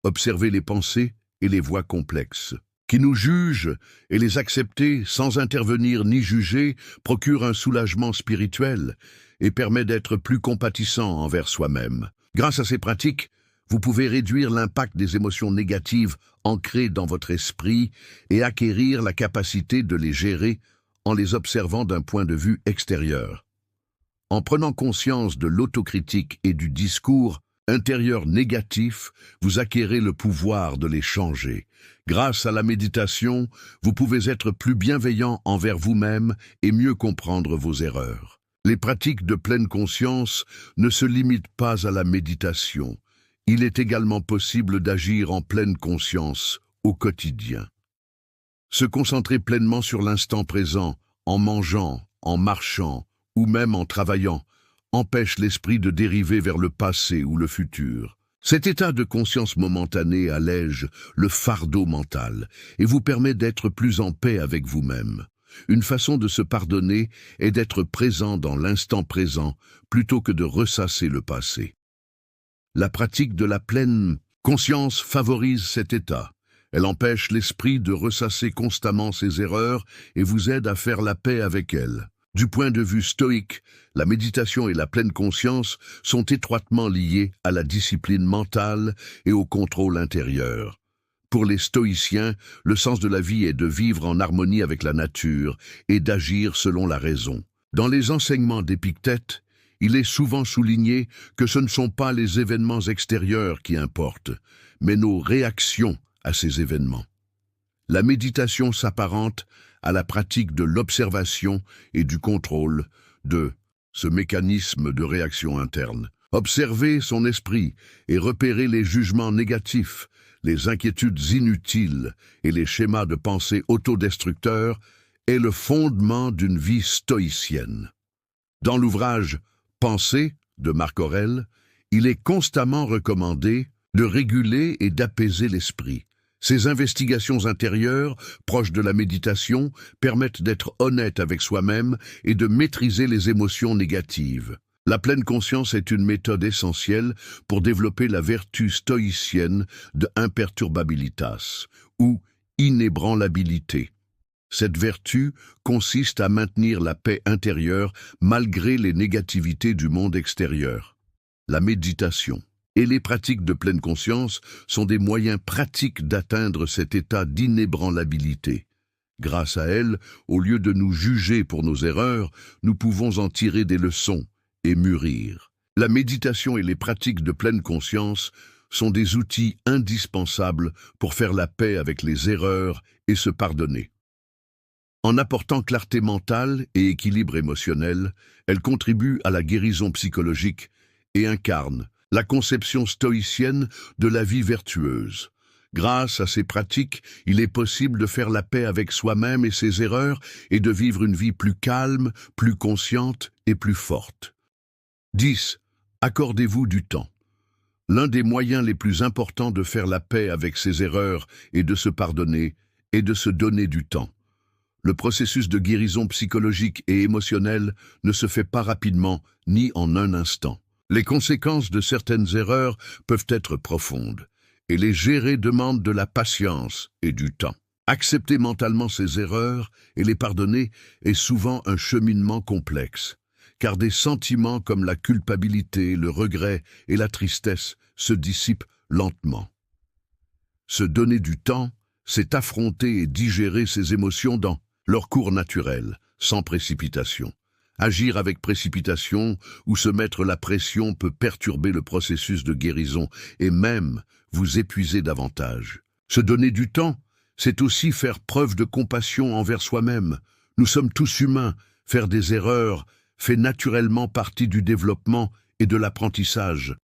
Observer les pensées et les voies complexes. qui nous jugent, et les accepter sans intervenir ni juger procure un soulagement spirituel et permet d'être plus compatissant envers soi-même. Grâce à ces pratiques, vous pouvez réduire l'impact des émotions négatives ancrées dans votre esprit et acquérir la capacité de les gérer en les observant d'un point de vue extérieur. En prenant conscience de l'autocritique et du discours intérieur négatif, vous acquérez le pouvoir de les changer. Grâce à la méditation, vous pouvez être plus bienveillant envers vous-même et mieux comprendre vos erreurs. Les pratiques de pleine conscience ne se limitent pas à la méditation. Il est également possible d'agir en pleine conscience au quotidien. Se concentrer pleinement sur l'instant présent, en mangeant, en marchant ou même en travaillant, empêche l'esprit de dériver vers le passé ou le futur. Cet état de conscience momentanée allège le fardeau mental et vous permet d'être plus en paix avec vous-même. Une façon de se pardonner est d'être présent dans l'instant présent plutôt que de ressasser le passé. La pratique de la pleine conscience favorise cet état. Elle empêche l'esprit de ressasser constamment ses erreurs et vous aide à faire la paix avec elles. Du point de vue stoïque, la méditation et la pleine conscience sont étroitement liées à la discipline mentale et au contrôle intérieur. Pour les stoïciens, le sens de la vie est de vivre en harmonie avec la nature et d'agir selon la raison. Dans les enseignements d'Épictète, il est souvent souligné que ce ne sont pas les événements extérieurs qui importent, mais nos réactions à ces événements. La méditation s'apparente à la pratique de l'observation et du contrôle de ce mécanisme de réaction interne. Observer son esprit et repérer les jugements négatifs, les inquiétudes inutiles et les schémas de pensée autodestructeurs est le fondement d'une vie stoïcienne. Dans l'ouvrage « Pensée » de Marc Aurèle, il est constamment recommandé de réguler et d'apaiser l'esprit. Ces investigations intérieures, proches de la méditation, permettent d'être honnête avec soi-même et de maîtriser les émotions négatives. La pleine conscience est une méthode essentielle pour développer la vertu stoïcienne de imperturbabilitas, ou inébranlabilité. Cette vertu consiste à maintenir la paix intérieure malgré les négativités du monde extérieur. La méditation et les pratiques de pleine conscience sont des moyens pratiques d'atteindre cet état d'inébranlabilité. Grâce à elles, au lieu de nous juger pour nos erreurs, nous pouvons en tirer des leçons et mûrir. La méditation et les pratiques de pleine conscience sont des outils indispensables pour faire la paix avec les erreurs et se pardonner. En apportant clarté mentale et équilibre émotionnel, elles contribuent à la guérison psychologique et incarnent la conception stoïcienne de la vie vertueuse. Grâce à ces pratiques, il est possible de faire la paix avec soi-même et ses erreurs et de vivre une vie plus calme, plus consciente et plus forte. 10. Accordez-vous du temps. L'un des moyens les plus importants de faire la paix avec ses erreurs et de se pardonner est de se donner du temps. Le processus de guérison psychologique et émotionnelle ne se fait pas rapidement ni en un instant. Les conséquences de certaines erreurs peuvent être profondes, et les gérer demande de la patience et du temps. Accepter mentalement ces erreurs et les pardonner est souvent un cheminement complexe, car des sentiments comme la culpabilité, le regret et la tristesse se dissipent lentement. Se donner du temps, c'est affronter et digérer ces émotions dans leur cours naturel, sans précipitation. Agir avec précipitation ou se mettre la pression peut perturber le processus de guérison et même vous épuiser davantage. Se donner du temps, c'est aussi faire preuve de compassion envers soi-même. Nous sommes tous humains, faire des erreurs fait naturellement partie du développement et de l'apprentissage.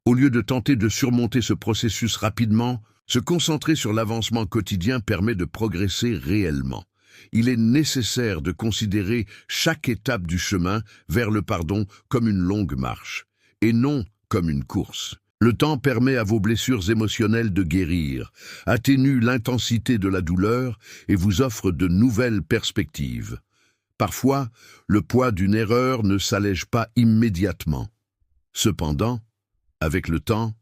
Au lieu de tenter de surmonter ce processus rapidement, se concentrer sur l'avancement quotidien permet de progresser réellement. Il est nécessaire de considérer chaque étape du chemin vers le pardon comme une longue marche, et non comme une course. Le temps permet à vos blessures émotionnelles de guérir, atténue l'intensité de la douleur et vous offre de nouvelles perspectives. Parfois, le poids d'une erreur ne s'allège pas immédiatement. Cependant, avec le temps,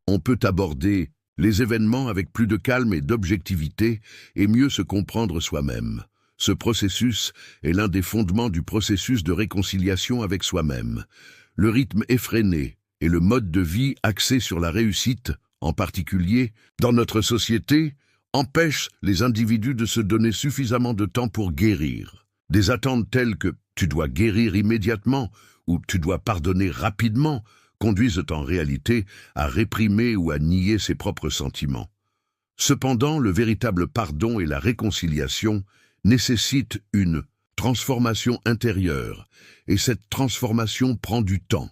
on peut aborder les événements avec plus de calme et d'objectivité et mieux se comprendre soi-même. Ce processus est l'un des fondements du processus de réconciliation avec soi-même. Le rythme effréné et le mode de vie axé sur la réussite, en particulier dans notre société, empêchent les individus de se donner suffisamment de temps pour guérir. Des attentes telles que « tu dois guérir immédiatement » ou « tu dois pardonner rapidement » conduisent en réalité à réprimer ou à nier ses propres sentiments. Cependant, le véritable pardon et la réconciliation nécessitent une transformation intérieure, et cette transformation prend du temps.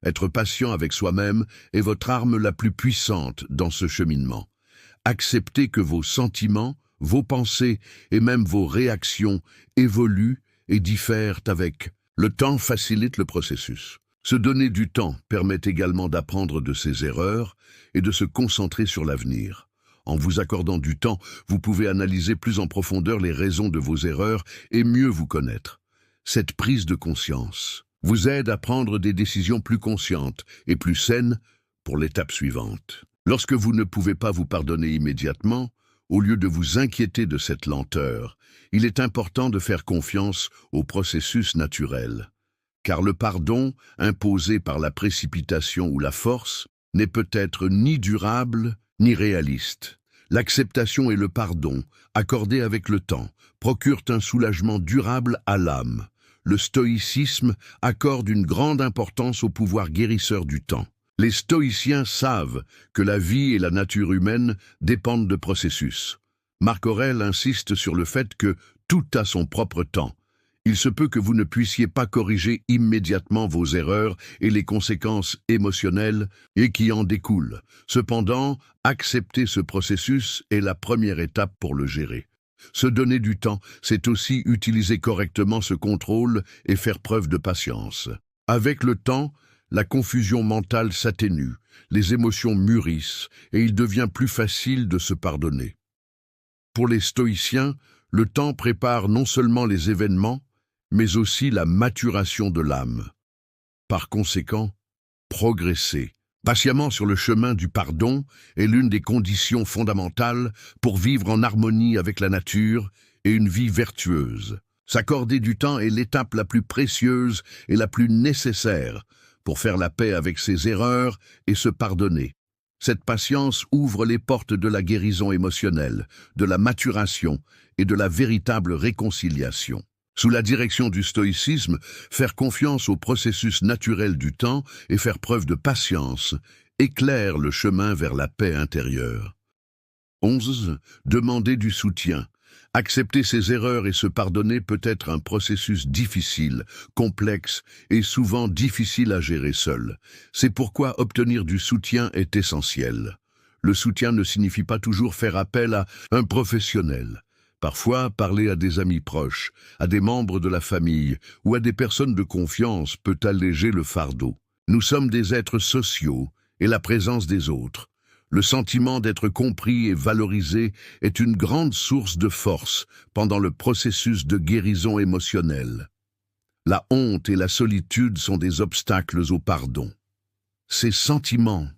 Être patient avec soi-même est votre arme la plus puissante dans ce cheminement. Acceptez que vos sentiments, vos pensées et même vos réactions évoluent et diffèrent avec le temps facilite le processus. Se donner du temps permet également d'apprendre de ses erreurs et de se concentrer sur l'avenir. En vous accordant du temps, vous pouvez analyser plus en profondeur les raisons de vos erreurs et mieux vous connaître. Cette prise de conscience vous aide à prendre des décisions plus conscientes et plus saines pour l'étape suivante. Lorsque vous ne pouvez pas vous pardonner immédiatement, au lieu de vous inquiéter de cette lenteur, il est important de faire confiance au processus naturel. Car le pardon, imposé par la précipitation ou la force, n'est peut-être ni durable ni réaliste. L'acceptation et le pardon, accordés avec le temps, procurent un soulagement durable à l'âme. Le stoïcisme accorde une grande importance au pouvoir guérisseur du temps. Les stoïciens savent que la vie et la nature humaine dépendent de processus. Marc Aurèle insiste sur le fait que tout a son propre temps. Il se peut que vous ne puissiez pas corriger immédiatement vos erreurs et les conséquences émotionnelles et qui en découlent. Cependant, accepter ce processus est la première étape pour le gérer. Se donner du temps, c'est aussi utiliser correctement ce contrôle et faire preuve de patience. Avec le temps, la confusion mentale s'atténue, les émotions mûrissent et il devient plus facile de se pardonner. Pour les stoïciens, le temps prépare non seulement les événements, mais aussi la maturation de l'âme. Par conséquent, progresser patiemment sur le chemin du pardon est l'une des conditions fondamentales pour vivre en harmonie avec la nature et une vie vertueuse. S'accorder du temps est l'étape la plus précieuse et la plus nécessaire pour faire la paix avec ses erreurs et se pardonner. Cette patience ouvre les portes de la guérison émotionnelle, de la maturation et de la véritable réconciliation. Sous la direction du stoïcisme, faire confiance au processus naturel du temps et faire preuve de patience éclaire le chemin vers la paix intérieure. 11. Demander du soutien. Accepter ses erreurs et se pardonner peut être un processus difficile, complexe et souvent difficile à gérer seul. C'est pourquoi obtenir du soutien est essentiel. Le soutien ne signifie pas toujours faire appel à un professionnel. Parfois, parler à des amis proches, à des membres de la famille ou à des personnes de confiance peut alléger le fardeau. Nous sommes des êtres sociaux et la présence des autres. Le sentiment d'être compris et valorisé est une grande source de force pendant le processus de guérison émotionnelle. La honte et la solitude sont des obstacles au pardon. Ces sentiments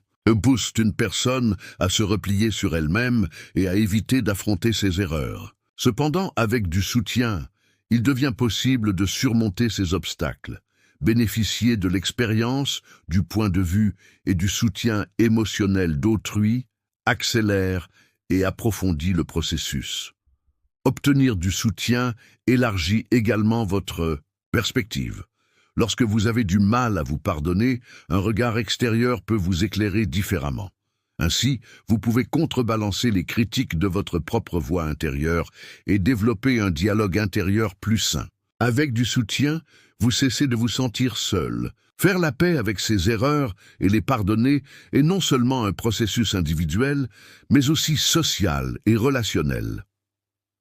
poussent une personne à se replier sur elle-même et à éviter d'affronter ses erreurs. Cependant, avec du soutien, il devient possible de surmonter ces obstacles. Bénéficier de l'expérience, du point de vue et du soutien émotionnel d'autrui accélère et approfondit le processus. Obtenir du soutien élargit également votre perspective. Lorsque vous avez du mal à vous pardonner, un regard extérieur peut vous éclairer différemment. Ainsi, vous pouvez contrebalancer les critiques de votre propre voix intérieure et développer un dialogue intérieur plus sain. Avec du soutien, vous cessez de vous sentir seul. Faire la paix avec ses erreurs et les pardonner est non seulement un processus individuel, mais aussi social et relationnel.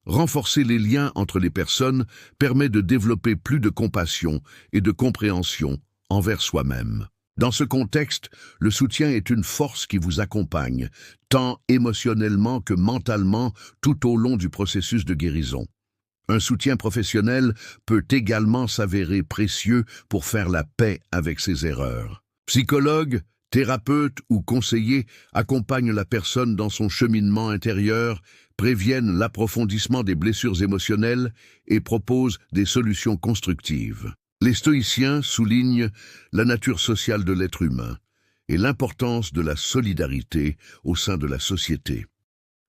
Renforcer les liens entre les personnes permet de développer plus de compassion et de compréhension envers soi-même. Dans ce contexte, le soutien est une force qui vous accompagne, tant émotionnellement que mentalement, tout au long du processus de guérison. Un soutien professionnel peut également s'avérer précieux pour faire la paix avec ses erreurs. Psychologues, Thérapeutes ou conseillers accompagnent la personne dans son cheminement intérieur, préviennent l'approfondissement des blessures émotionnelles et proposent des solutions constructives. Les stoïciens soulignent la nature sociale de l'être humain et l'importance de la solidarité au sein de la société.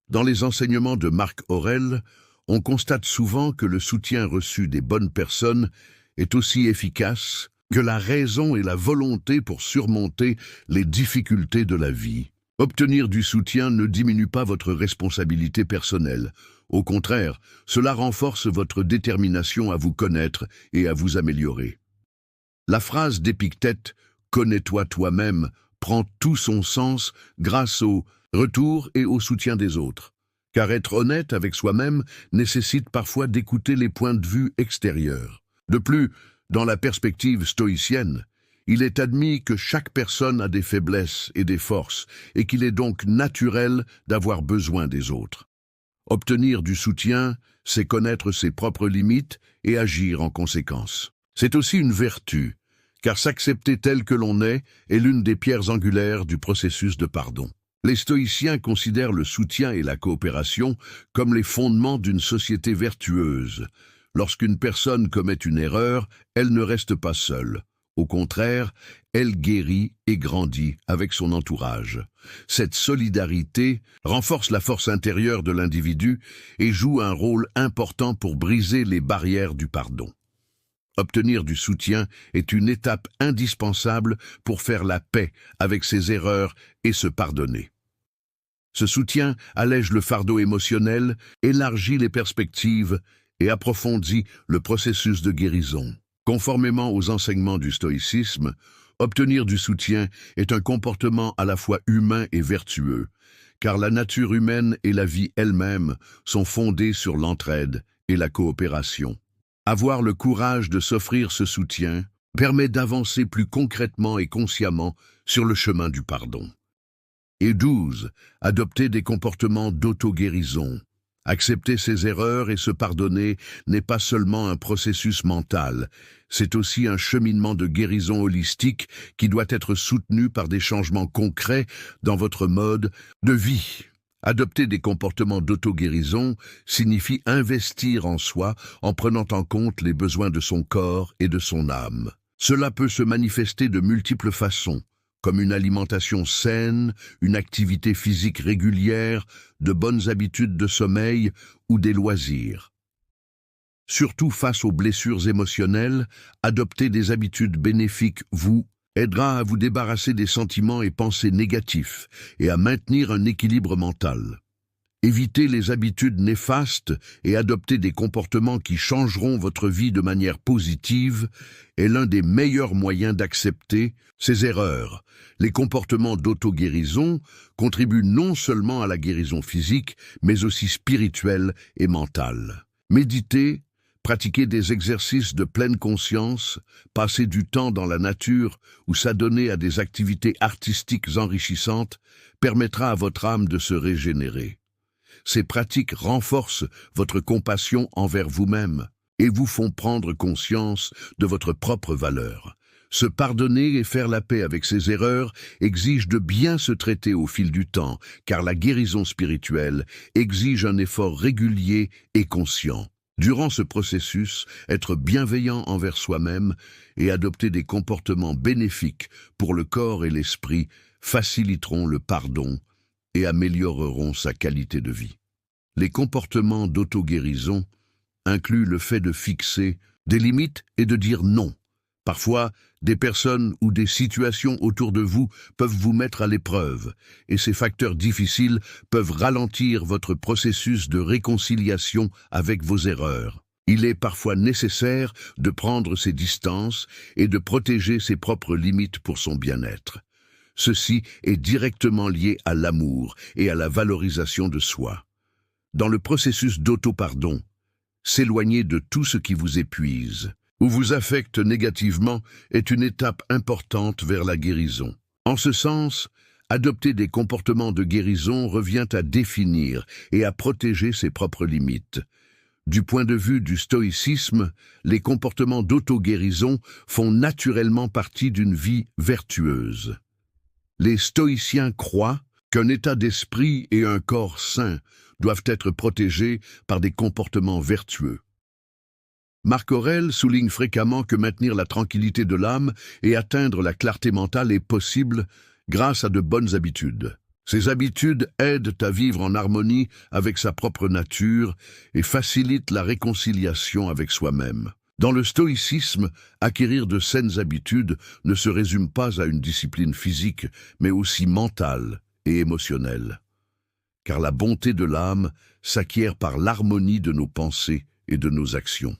Dans les enseignements de Marc Aurèle, on constate souvent que le soutien reçu des bonnes personnes est aussi efficace que la raison et la volonté pour surmonter les difficultés de la vie. Obtenir du soutien ne diminue pas votre responsabilité personnelle. Au contraire, cela renforce votre détermination à vous connaître et à vous améliorer. La phrase d'Épictète « Connais-toi toi-même » prend tout son sens grâce au retour et au soutien des autres. Car être honnête avec soi-même nécessite parfois d'écouter les points de vue extérieurs. De plus, dans la perspective stoïcienne, il est admis que chaque personne a des faiblesses et des forces, et qu'il est donc naturel d'avoir besoin des autres. Obtenir du soutien, c'est connaître ses propres limites et agir en conséquence. C'est aussi une vertu, car s'accepter tel que l'on est l'une des pierres angulaires du processus de pardon. Les stoïciens considèrent le soutien et la coopération comme les fondements d'une société vertueuse. Lorsqu'une personne commet une erreur, elle ne reste pas seule. Au contraire, elle guérit et grandit avec son entourage. Cette solidarité renforce la force intérieure de l'individu et joue un rôle important pour briser les barrières du pardon. Obtenir du soutien est une étape indispensable pour faire la paix avec ses erreurs et se pardonner. Ce soutien allège le fardeau émotionnel, élargit les perspectives et approfondit le processus de guérison. Conformément aux enseignements du stoïcisme, obtenir du soutien est un comportement à la fois humain et vertueux, car la nature humaine et la vie elle-même sont fondées sur l'entraide et la coopération. Avoir le courage de s'offrir ce soutien permet d'avancer plus concrètement et consciemment sur le chemin du pardon. Et 12. Adopter des comportements d'auto-guérison. Accepter ses erreurs et se pardonner n'est pas seulement un processus mental, c'est aussi un cheminement de guérison holistique qui doit être soutenu par des changements concrets dans votre mode de vie. Adopter des comportements d'auto-guérison signifie investir en soi en prenant en compte les besoins de son corps et de son âme. Cela peut se manifester de multiples façons, comme une alimentation saine, une activité physique régulière, de bonnes habitudes de sommeil ou des loisirs. Surtout face aux blessures émotionnelles, adopter des habitudes bénéfiques vous aidera à vous débarrasser des sentiments et pensées négatifs et à maintenir un équilibre mental. Éviter les habitudes néfastes et adopter des comportements qui changeront votre vie de manière positive est l'un des meilleurs moyens d'accepter ces erreurs. Les comportements d'auto-guérison contribuent non seulement à la guérison physique, mais aussi spirituelle et mentale. Méditer, pratiquer des exercices de pleine conscience, passer du temps dans la nature ou s'adonner à des activités artistiques enrichissantes permettra à votre âme de se régénérer. Ces pratiques renforcent votre compassion envers vous-même et vous font prendre conscience de votre propre valeur. Se pardonner et faire la paix avec ses erreurs exige de bien se traiter au fil du temps, car la guérison spirituelle exige un effort régulier et conscient. Durant ce processus, être bienveillant envers soi-même et adopter des comportements bénéfiques pour le corps et l'esprit faciliteront le pardon et amélioreront sa qualité de vie. Les comportements d'auto-guérison incluent le fait de fixer des limites et de dire non. Parfois, des personnes ou des situations autour de vous peuvent vous mettre à l'épreuve, et ces facteurs difficiles peuvent ralentir votre processus de réconciliation avec vos erreurs. Il est parfois nécessaire de prendre ses distances et de protéger ses propres limites pour son bien-être. Ceci est directement lié à l'amour et à la valorisation de soi. Dans le processus d'auto-pardon, s'éloigner de tout ce qui vous épuise ou vous affecte négativement est une étape importante vers la guérison. En ce sens, adopter des comportements de guérison revient à définir et à protéger ses propres limites. Du point de vue du stoïcisme, les comportements d'auto-guérison font naturellement partie d'une vie vertueuse. Les stoïciens croient qu'un état d'esprit et un corps sain doivent être protégés par des comportements vertueux. Marc Aurèle souligne fréquemment que maintenir la tranquillité de l'âme et atteindre la clarté mentale est possible grâce à de bonnes habitudes. Ces habitudes aident à vivre en harmonie avec sa propre nature et facilitent la réconciliation avec soi-même. Dans le stoïcisme, acquérir de saines habitudes ne se résume pas à une discipline physique, mais aussi mentale et émotionnelle. Car la bonté de l'âme s'acquiert par l'harmonie de nos pensées et de nos actions.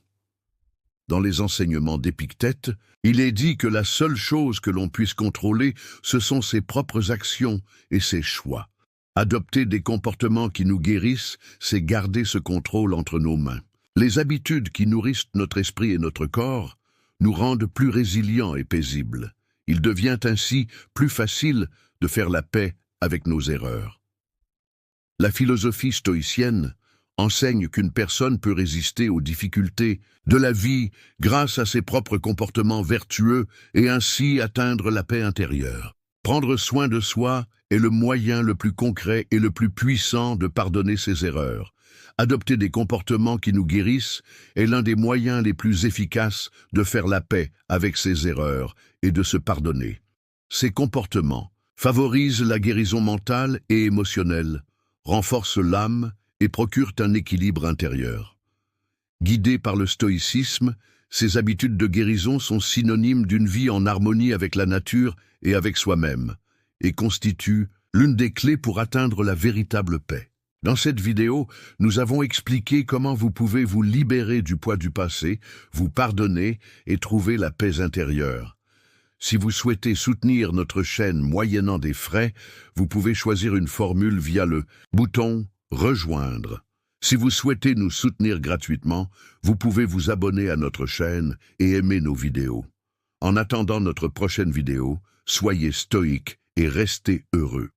Dans les enseignements d'Épictète, il est dit que la seule chose que l'on puisse contrôler, ce sont ses propres actions et ses choix. Adopter des comportements qui nous guérissent, c'est garder ce contrôle entre nos mains. Les habitudes qui nourrissent notre esprit et notre corps nous rendent plus résilients et paisibles. Il devient ainsi plus facile de faire la paix avec nos erreurs. La philosophie stoïcienne enseigne qu'une personne peut résister aux difficultés de la vie grâce à ses propres comportements vertueux et ainsi atteindre la paix intérieure. Prendre soin de soi est le moyen le plus concret et le plus puissant de pardonner ses erreurs. Adopter des comportements qui nous guérissent est l'un des moyens les plus efficaces de faire la paix avec ses erreurs et de se pardonner. Ces comportements favorisent la guérison mentale et émotionnelle, renforcent l'âme et procurent un équilibre intérieur. Guidés par le stoïcisme, ces habitudes de guérison sont synonymes d'une vie en harmonie avec la nature et avec soi-même, et constituent l'une des clés pour atteindre la véritable paix. Dans cette vidéo, nous avons expliqué comment vous pouvez vous libérer du poids du passé, vous pardonner et trouver la paix intérieure. Si vous souhaitez soutenir notre chaîne moyennant des frais, vous pouvez choisir une formule via le bouton « Rejoindre ». Si vous souhaitez nous soutenir gratuitement, vous pouvez vous abonner à notre chaîne et aimer nos vidéos. En attendant notre prochaine vidéo, soyez stoïques et restez heureux.